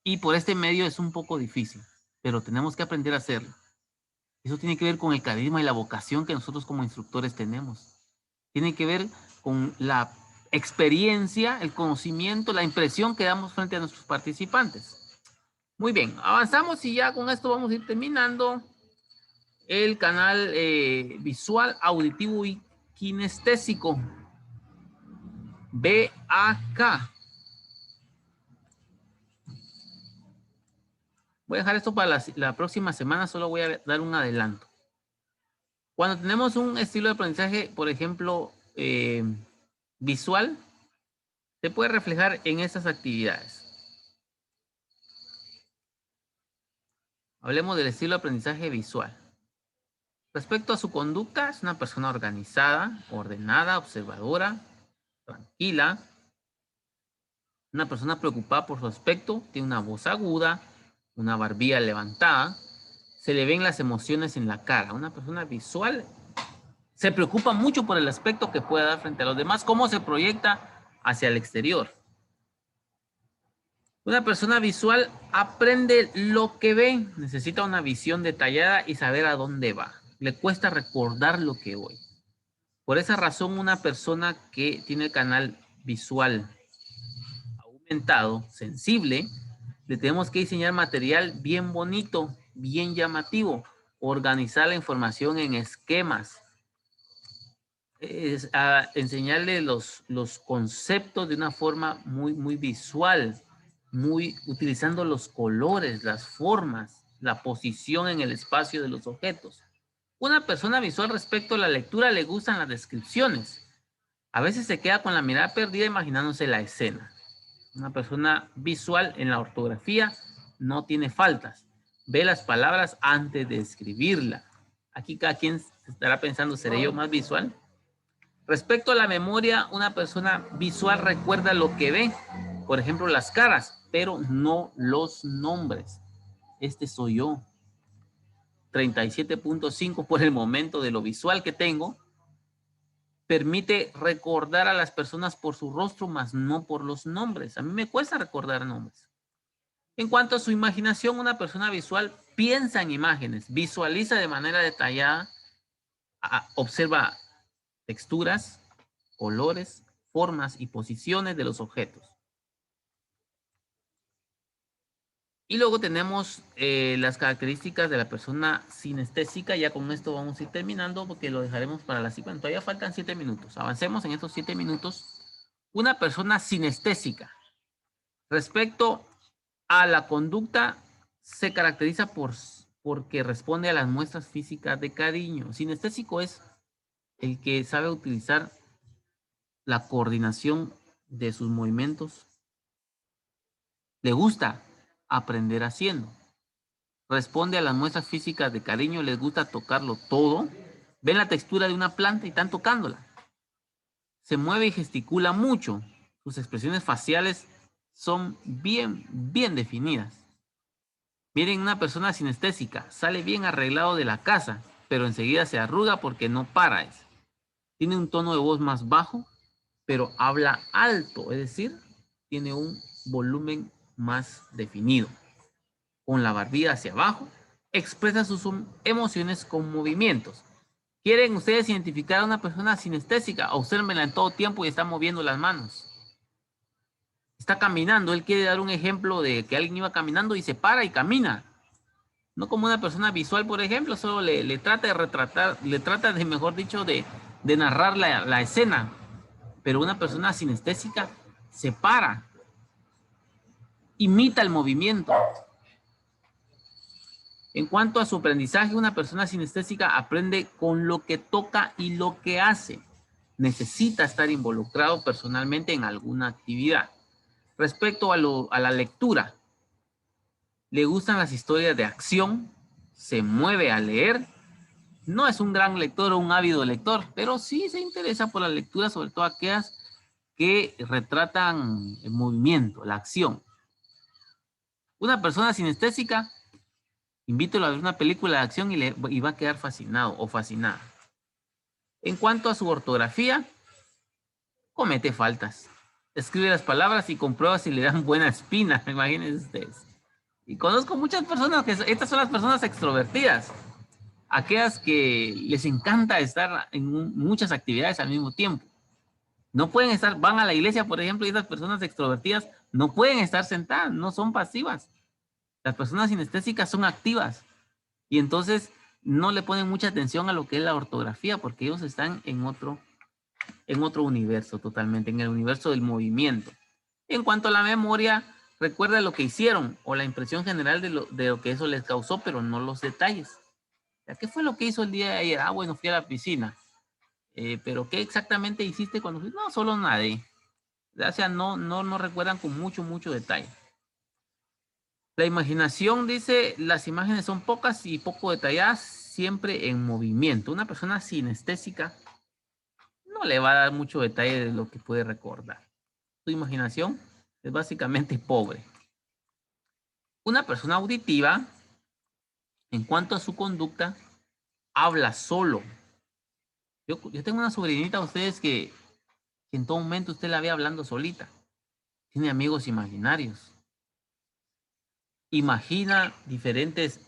Y por este medio es un poco difícil, pero tenemos que aprender a hacerlo. Eso tiene que ver con el carisma y la vocación que nosotros como instructores tenemos. Tiene que ver con la experiencia, el conocimiento, la impresión que damos frente a nuestros participantes. Muy bien, avanzamos y ya con esto vamos a ir terminando el canal visual, auditivo y kinestésico. BAK. Voy a dejar esto para la próxima semana, solo voy a dar un adelanto. Cuando tenemos un estilo de aprendizaje, por ejemplo, visual, se puede reflejar en estas actividades. Hablemos del estilo de aprendizaje visual. Respecto a su conducta, es una persona organizada, ordenada, observadora, tranquila. Una persona preocupada por su aspecto, tiene una voz aguda, una barbilla levantada. Se le ven las emociones en la cara. Una persona visual se preocupa mucho por el aspecto que pueda dar frente a los demás, cómo se proyecta hacia el exterior. Una persona visual aprende lo que ve, necesita una visión detallada y saber a dónde va. Le cuesta recordar lo que oye. Por esa razón, una persona que tiene el canal visual aumentado, sensible, le tenemos que diseñar material bien bonito, bien llamativo, organizar la información en esquemas, enseñarle los conceptos de una forma muy visual, utilizando los colores, las formas, la posición en el espacio de los objetos. Una persona visual respecto a la lectura le gustan las descripciones. A veces se queda con la mirada perdida imaginándose la escena. Una persona visual en la ortografía no tiene faltas. Ve las palabras antes de escribirla. Aquí cada quien estará pensando, ¿seré yo más visual? Respecto a la memoria, una persona visual recuerda lo que ve. Por ejemplo, las caras, pero no los nombres. Este soy yo. 37.5 por el momento de lo visual que tengo. Permite recordar a las personas por su rostro, más no por los nombres. A mí me cuesta recordar nombres. En cuanto a su imaginación, una persona visual piensa en imágenes, visualiza de manera detallada, observa texturas, colores, formas y posiciones de los objetos. Y luego tenemos las características de la persona sinestésica. Ya con esto vamos a ir terminando porque lo dejaremos para la siguiente. Todavía faltan 7 minutos. Avancemos en estos 7 minutos. Una persona sinestésica. Respecto a la conducta, se caracteriza porque responde a las muestras físicas de cariño. Sinestésico es el que sabe utilizar la coordinación de sus movimientos. Le gusta aprender haciendo. Responde a las muestras físicas de cariño, les gusta tocarlo todo. Ven la textura de una planta y están tocándola. Se mueve y gesticula mucho. Sus expresiones faciales son bien definidas. Miren, una persona sinestésica sale bien arreglado de la casa, pero enseguida se arruga porque no para. Tiene un tono de voz más bajo, pero habla alto, es decir, tiene un volumen más definido. Con la barbilla hacia abajo, expresa sus emociones con movimientos. ¿Quieren ustedes identificar a una persona sinestésica? Obsérvenla en todo tiempo y está moviendo las manos. Está caminando, él quiere dar un ejemplo de que alguien iba caminando y se para y camina. No como una persona visual, por ejemplo, solo le trata de retratar, le trata de, mejor dicho, de narrar la escena. Pero una persona sinestésica se para, imita el movimiento. En cuanto a su aprendizaje, una persona sinestésica aprende con lo que toca y lo que hace. Necesita estar involucrado personalmente en alguna actividad. Respecto a la lectura, le gustan las historias de acción, se mueve a leer. No es un gran lector o un ávido lector, pero sí se interesa por la lectura, sobre todo aquellas que retratan el movimiento, la acción. Una persona sinestésica, invítelo a ver una película de acción y va a quedar fascinado o fascinada. En cuanto a su ortografía, comete faltas. Escribe las palabras y comprueba si le dan buena espina, imagínense ustedes. Y conozco muchas personas estas son las personas extrovertidas, aquellas que les encanta estar en muchas actividades al mismo tiempo. No pueden estar, van a la iglesia, por ejemplo, y estas personas extrovertidas no pueden estar sentadas, no son pasivas. Las personas sinestésicas son activas y entonces no le ponen mucha atención a lo que es la ortografía porque ellos están en otro universo totalmente, en el universo del movimiento. En cuanto a la memoria, recuerda lo que hicieron o la impresión general de lo que eso les causó, pero no los detalles. ¿Qué fue lo que hizo el día de ayer? Ah, bueno, fui a la piscina. Pero ¿qué exactamente hiciste cuando fuiste? No, solo nadé. O sea, no recuerdan con mucho detalle. La imaginación dice, las imágenes son pocas y poco detalladas, siempre en movimiento. Una persona sinestésica no le va a dar mucho detalle de lo que puede recordar. Su imaginación es básicamente pobre. Una persona auditiva, en cuanto a su conducta, habla solo. Yo tengo una sobrinita a ustedes que en todo momento usted la ve hablando solita. Tiene amigos imaginarios. Imagina diferentes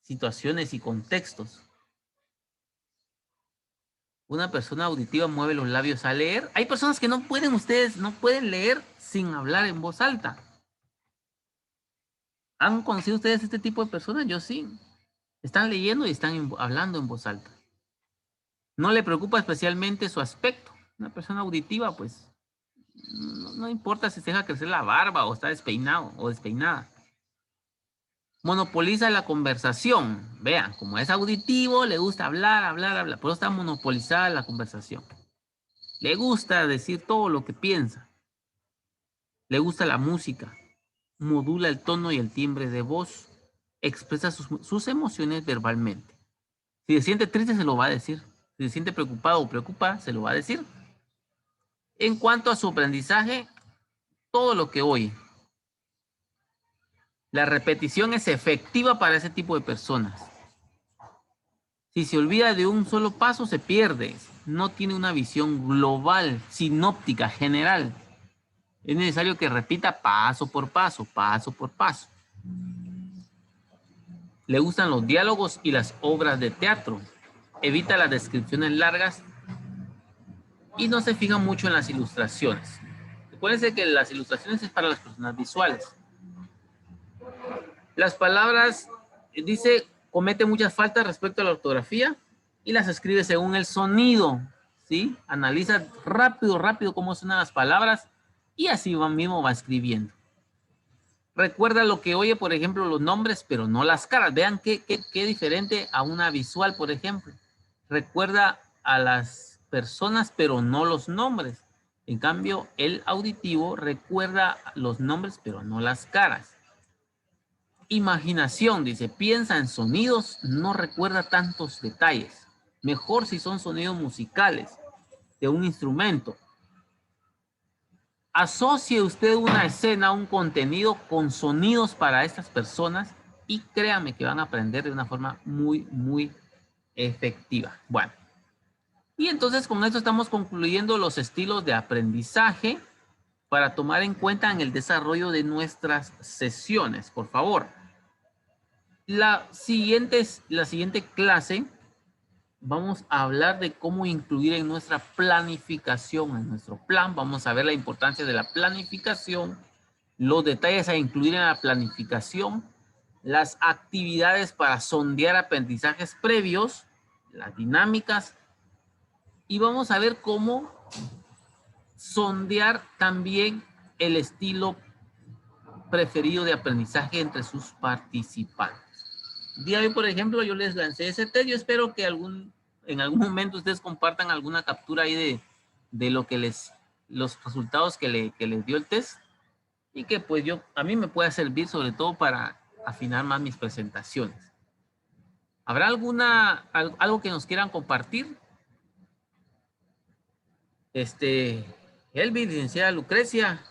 situaciones y contextos. Una persona auditiva mueve los labios al leer. Hay personas que ustedes no pueden leer sin hablar en voz alta. ¿Han conocido ustedes este tipo de personas? Yo sí. Están leyendo y están hablando en voz alta. No le preocupa especialmente su aspecto. Una persona auditiva, pues, no importa si se deja crecer la barba o está despeinado o despeinada. Monopoliza la conversación. Vean, como es auditivo, le gusta hablar. Por eso está monopolizada la conversación. Le gusta decir todo lo que piensa. Le gusta la música. Modula el tono y el timbre de voz. Expresa sus emociones verbalmente. Si se siente triste, se lo va a decir. Si se siente preocupado o preocupada, se lo va a decir. En cuanto a su aprendizaje, todo lo que oye. La repetición es efectiva para ese tipo de personas. Si se olvida de un solo paso, se pierde. No tiene una visión global, sinóptica, general. Es necesario que repita paso por paso, paso por paso. Le gustan los diálogos y las obras de teatro. Evita las descripciones largas y no se fija mucho en las ilustraciones. Recuérdense que las ilustraciones es para las personas visuales. Las palabras, dice, comete muchas faltas respecto a la ortografía y las escribe según el sonido, ¿sí? Analiza rápido cómo suenan las palabras y así mismo va escribiendo. Recuerda lo que oye, por ejemplo, los nombres, pero no las caras. Vean qué diferente a una visual, por ejemplo. Recuerda a las personas, pero no los nombres. En cambio, el auditivo recuerda los nombres, pero no las caras. Imaginación, dice, piensa en sonidos, no recuerda tantos detalles. Mejor si son sonidos musicales de un instrumento. Asocie usted una escena, un contenido con sonidos para estas personas y créanme que van a aprender de una forma muy efectiva. Bueno, y entonces con esto estamos concluyendo los estilos de aprendizaje para tomar en cuenta en el desarrollo de nuestras sesiones. Por favor, la siguiente clase vamos a hablar de cómo incluir en nuestra planificación, en nuestro plan. Vamos a ver la importancia de la planificación, los detalles a incluir en la planificación las actividades para sondear aprendizajes previos, las dinámicas, y vamos a ver cómo sondear también el estilo preferido de aprendizaje entre sus participantes. El día de hoy, por ejemplo, yo les lancé ese test. Yo espero que en algún momento ustedes compartan alguna captura ahí de lo que los resultados que les dio el test, y que pues a mí me pueda servir sobre todo para afinar más mis presentaciones. ¿Habrá algo que nos quieran compartir? Elvi, licenciada Lucrecia,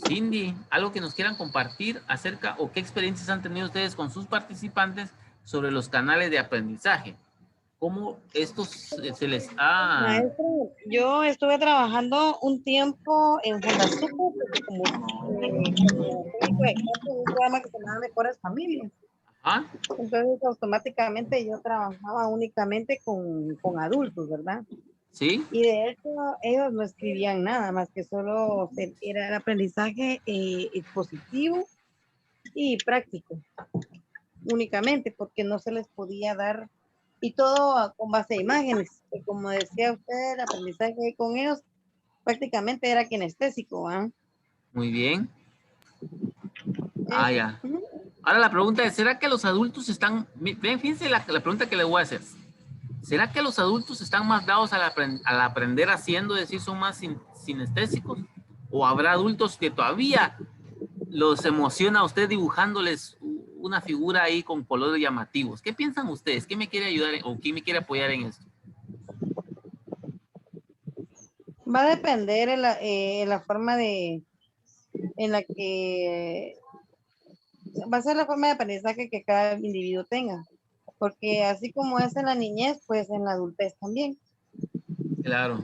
Cindy, algo que nos quieran compartir acerca o qué experiencias han tenido ustedes con sus participantes sobre los canales de aprendizaje. ¿Cómo estos se les ha...? Maestro, yo estuve trabajando un tiempo en Fundasuco como técnico de clase de un programa que se llama Mejores Familias. Ajá. Entonces, automáticamente yo trabajaba únicamente con adultos, ¿verdad? Sí. Y de hecho, ellos no escribían nada más que solo era el aprendizaje expositivo y práctico, únicamente, porque no se les podía dar, y todo con base a imágenes. Y como decía usted, el aprendizaje con ellos prácticamente era kinestésico. ¿Ah? Muy bien. Eso. Ya. Ahora la pregunta es, ¿será que los adultos están... Ven, fíjense la pregunta que le voy a hacer. ¿Será que los adultos están más dados al aprender haciendo, es decir, son más sinestésicos? ¿O habrá adultos que todavía los emociona a usted dibujándoles una figura ahí con colores llamativos? ¿Qué piensan ustedes? ¿Qué me quiere ayudar o quién me quiere apoyar en esto? Va a depender en la forma en la que va a ser la forma de aprendizaje que cada individuo tenga, porque así como es en la niñez, pues en la adultez también. Claro,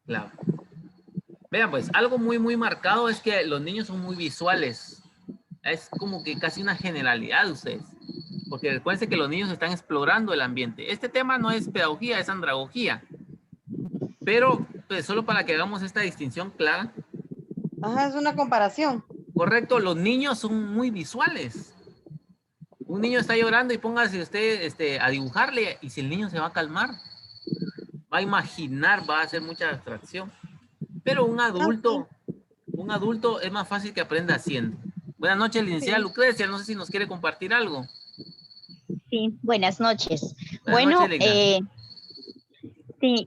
claro. Vean, pues algo muy, muy marcado es que los niños son muy visuales. Es como que casi una generalidad de ustedes. Porque recuerden que los niños están explorando el ambiente. Este tema no es pedagogía, es andragogía. Pero, pues, solo para que hagamos esta distinción clara. Ajá, es una comparación. Correcto, los niños son muy visuales. Un niño está llorando y póngase usted a dibujarle, y si el niño se va a calmar, va a imaginar, va a hacer mucha abstracción. Pero un adulto es más fácil que aprenda haciendo. Buenas noches, licenciada Lucrecia. No sé si nos quiere compartir algo. Sí, buenas noches. Buenas noches, Ligna. Sí,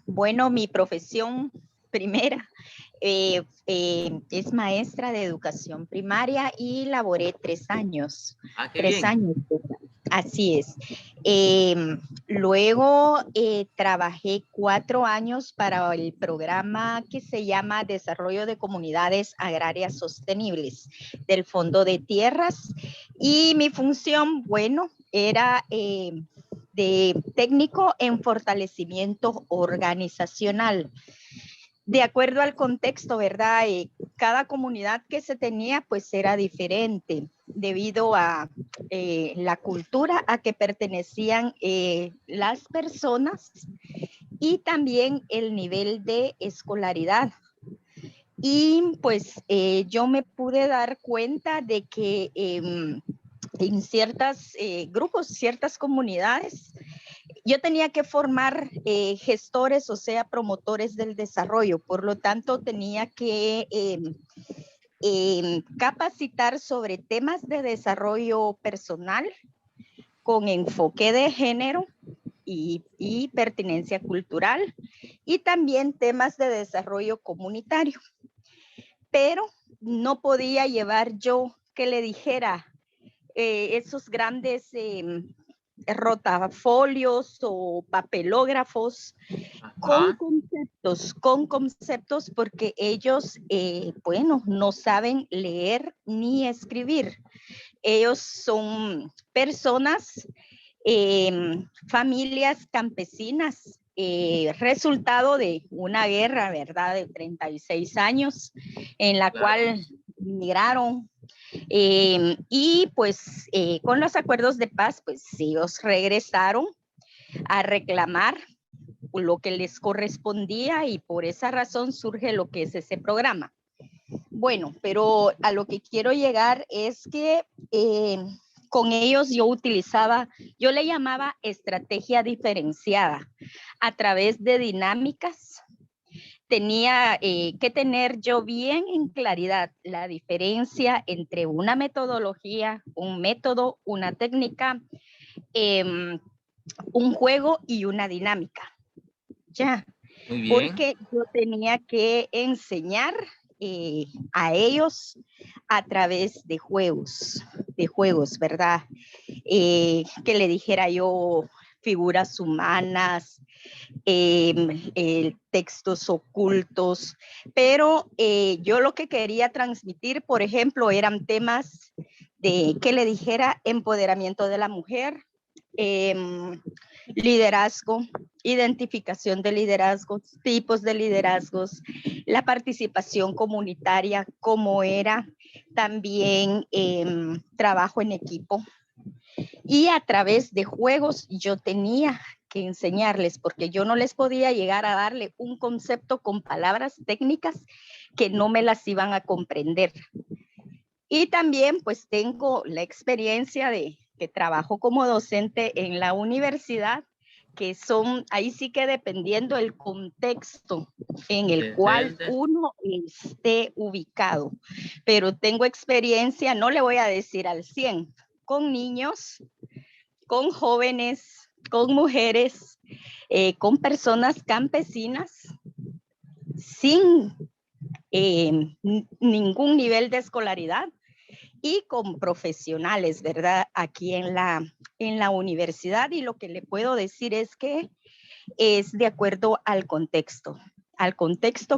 bueno, mi profesión primera es maestra de educación primaria y laboré 3 años. Qué 3 bien. años, así es. Luego trabajé 4 años para el programa que se llama Desarrollo de Comunidades Agrarias Sostenibles del Fondo de Tierras, y mi función, bueno, era de técnico en fortalecimiento organizacional. De acuerdo al contexto, ¿verdad? Cada comunidad que se tenía, pues era diferente debido a la cultura a que pertenecían las personas y también el nivel de escolaridad. Y pues yo me pude dar cuenta de que en ciertos grupos, ciertas comunidades, yo tenía que formar gestores, o sea, promotores del desarrollo. Por lo tanto, tenía que capacitar sobre temas de desarrollo personal con enfoque de género y pertinencia cultural, y también temas de desarrollo comunitario. Pero no podía llevar yo que le dijera esos grandes rotafolios o papelógrafos con conceptos, porque ellos, bueno, no saben leer ni escribir. Ellos son personas, familias campesinas, resultado de una guerra, ¿verdad?, de 36 años, en la cual migraron. Y pues con los acuerdos de paz, pues ellos regresaron a reclamar lo que les correspondía, y por esa razón surge lo que es ese programa. Bueno, pero a lo que quiero llegar es que con ellos yo le llamaba estrategia diferenciada a través de dinámicas. Tenía que tener yo bien en claridad la diferencia entre una metodología, un método, una técnica, un juego y una dinámica. Ya, Muy bien. porque yo tenía que enseñar a ellos a través de juegos, ¿verdad? Que le dijera yo figuras humanas, textos ocultos, pero yo lo que quería transmitir, por ejemplo, eran temas de que le dijera empoderamiento de la mujer, liderazgo, identificación de liderazgos, tipos de liderazgos, la participación comunitaria, cómo era, también trabajo en equipo. Y a través de juegos yo tenía que enseñarles, porque yo no les podía llegar a darle un concepto con palabras técnicas que no me las iban a comprender. Y también pues tengo la experiencia de que trabajo como docente en la universidad, que son, ahí sí que dependiendo del contexto en el cual uno esté ubicado. Pero tengo experiencia, no le voy a decir al 100, con niños, con jóvenes, con mujeres, con personas campesinas, sin ningún nivel de escolaridad y con profesionales, ¿verdad? Aquí en la universidad, y lo que le puedo decir es que es de acuerdo al contexto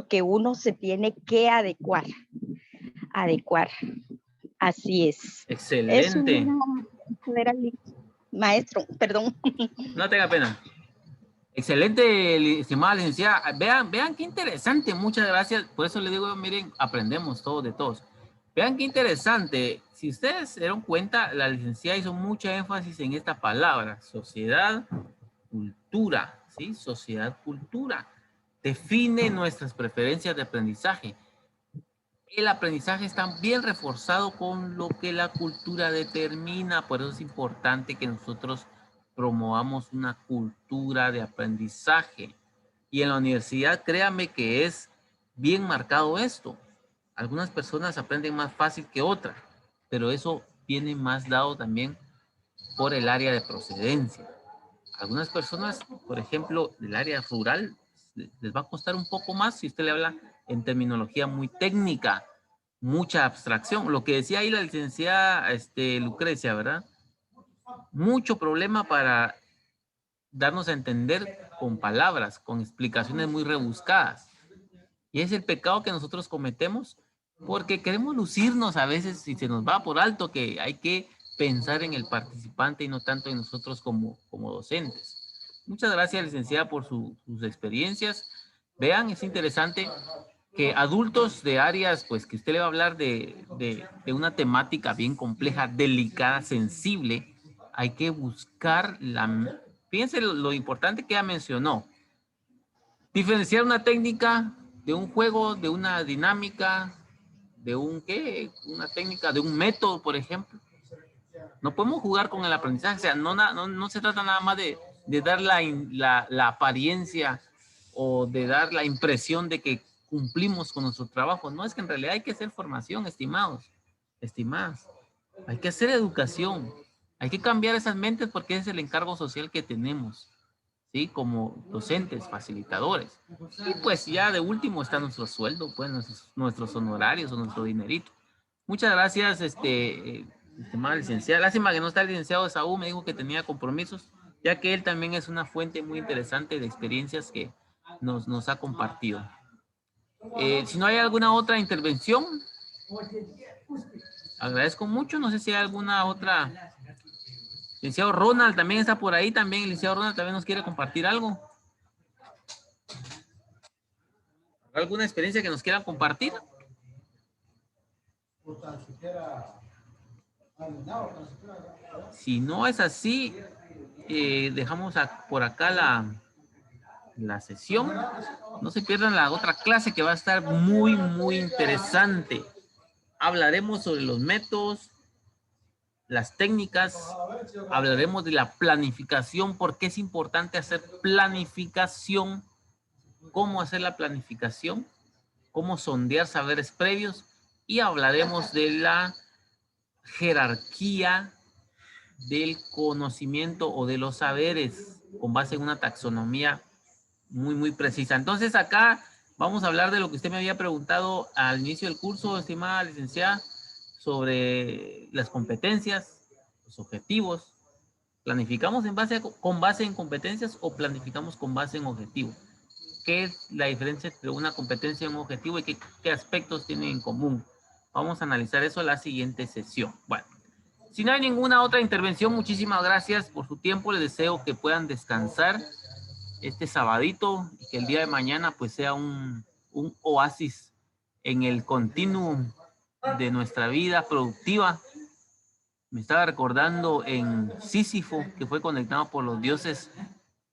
que uno se tiene que adecuar. Así es. Excelente. Maestro, perdón. No tenga pena. Excelente, estimada licenciada. Vean qué interesante. Muchas gracias. Por eso le digo, miren, aprendemos todos de todos. Vean qué interesante. Si ustedes se dieron cuenta, la licenciada hizo mucho énfasis en esta palabra, sociedad, cultura, ¿sí? Sociedad, cultura. Define nuestras preferencias de aprendizaje. El aprendizaje está bien reforzado con lo que la cultura determina. Por eso es importante que nosotros promovamos una cultura de aprendizaje. Y en la universidad, créame que es bien marcado esto. Algunas personas aprenden más fácil que otras, pero eso viene más dado también por el área de procedencia. Algunas personas, por ejemplo, del área rural, les va a costar un poco más si usted le habla en terminología muy técnica, mucha abstracción. Lo que decía ahí la licenciada Lucrecia, ¿verdad? Mucho problema para darnos a entender con palabras, con explicaciones muy rebuscadas. Y es el pecado que nosotros cometemos porque queremos lucirnos a veces y se nos va por alto que hay que pensar en el participante y no tanto en nosotros como docentes. Muchas gracias, licenciada, por sus experiencias. Vean, es interesante que adultos de áreas, pues que usted le va a hablar de una temática bien compleja, delicada, sensible, hay que buscar fíjense lo importante que ella mencionó, diferenciar una técnica de un juego, de una dinámica, de una técnica, de un método, por ejemplo. No podemos jugar con el aprendizaje, o sea, no se trata nada más de dar la apariencia o de dar la impresión de que cumplimos con nuestro trabajo. No, es que en realidad hay que hacer formación, estimadas. Hay que hacer educación. Hay que cambiar esas mentes porque ese es el encargo social que tenemos, ¿sí? Como docentes, facilitadores. Y pues ya de último está nuestro sueldo, pues nuestros honorarios o nuestro dinerito. Muchas gracias, estimada licenciada. Lástima que no está el licenciado Saúl, me dijo que tenía compromisos, ya que él también es una fuente muy interesante de experiencias que nos ha compartido. Si no hay alguna otra intervención, agradezco mucho. No sé si hay alguna otra. Licenciado Ronald también está por ahí, también el licenciado Ronald también nos quiere compartir algo. ¿Alguna experiencia que nos quieran compartir? Si no es así, dejamos por acá la sesión. No se pierdan la otra clase que va a estar muy, muy interesante. Hablaremos sobre los métodos, las técnicas, hablaremos de la planificación, por qué es importante hacer planificación, cómo hacer la planificación, cómo sondear saberes previos, y hablaremos de la jerarquía del conocimiento o de los saberes con base en una taxonomía muy, muy precisa. Entonces acá vamos a hablar de lo que usted me había preguntado al inicio del curso, estimada licenciada, sobre las competencias, los objetivos. ¿Planificamos con base en competencias o planificamos con base en objetivos? ¿Qué es la diferencia entre una competencia y un objetivo y qué aspectos tienen en común? Vamos a analizar eso en la siguiente sesión. Bueno, si no hay ninguna otra intervención, muchísimas gracias por su tiempo. Les deseo que puedan descansar este sabadito y que el día de mañana pues sea un oasis en el continuum de nuestra vida productiva. Me estaba recordando en Sísifo, que fue conectado por los dioses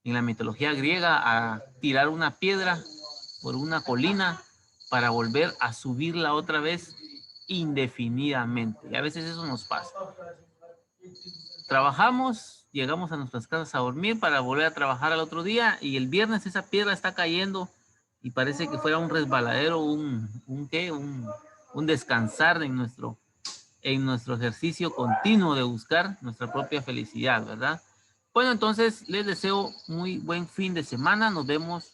en la mitología griega a tirar una piedra por una colina para volver a subirla otra vez indefinidamente. Y a veces eso nos pasa. Trabajamos, llegamos a nuestras casas a dormir para volver a trabajar al otro día y el viernes esa piedra está cayendo y parece que fuera un resbaladero, un descansar en nuestro ejercicio continuo de buscar nuestra propia felicidad, ¿verdad? Bueno, entonces les deseo muy buen fin de semana. Nos vemos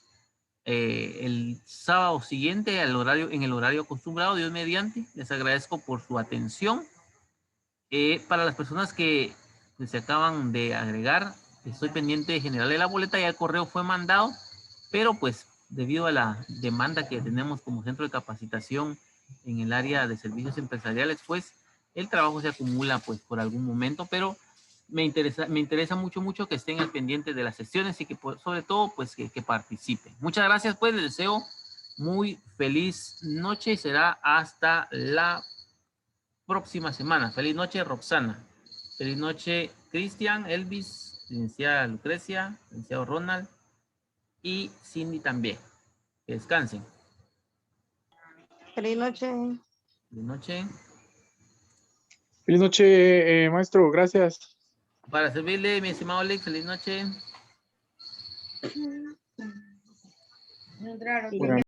el sábado siguiente en el horario acostumbrado, Dios mediante. Les agradezco por su atención. Para las personas que se acaban de agregar, estoy pendiente de generarle la boleta, ya el correo fue mandado, pero pues debido a la demanda que tenemos como centro de capacitación en el área de servicios empresariales, pues el trabajo se acumula pues por algún momento, pero me interesa mucho que estén al pendiente de las sesiones y que sobre todo pues que participen. Muchas gracias, pues les deseo muy feliz noche y será hasta la próxima semana. Feliz noche, Roxana. Feliz noche, Cristian, Elvis, licenciada Lucrecia, licenciado Ronald y Cindy también. Que descansen. Feliz noche. Feliz noche. Feliz noche, maestro. Gracias. Para servirle, mi estimado Alex, feliz noche. Buenas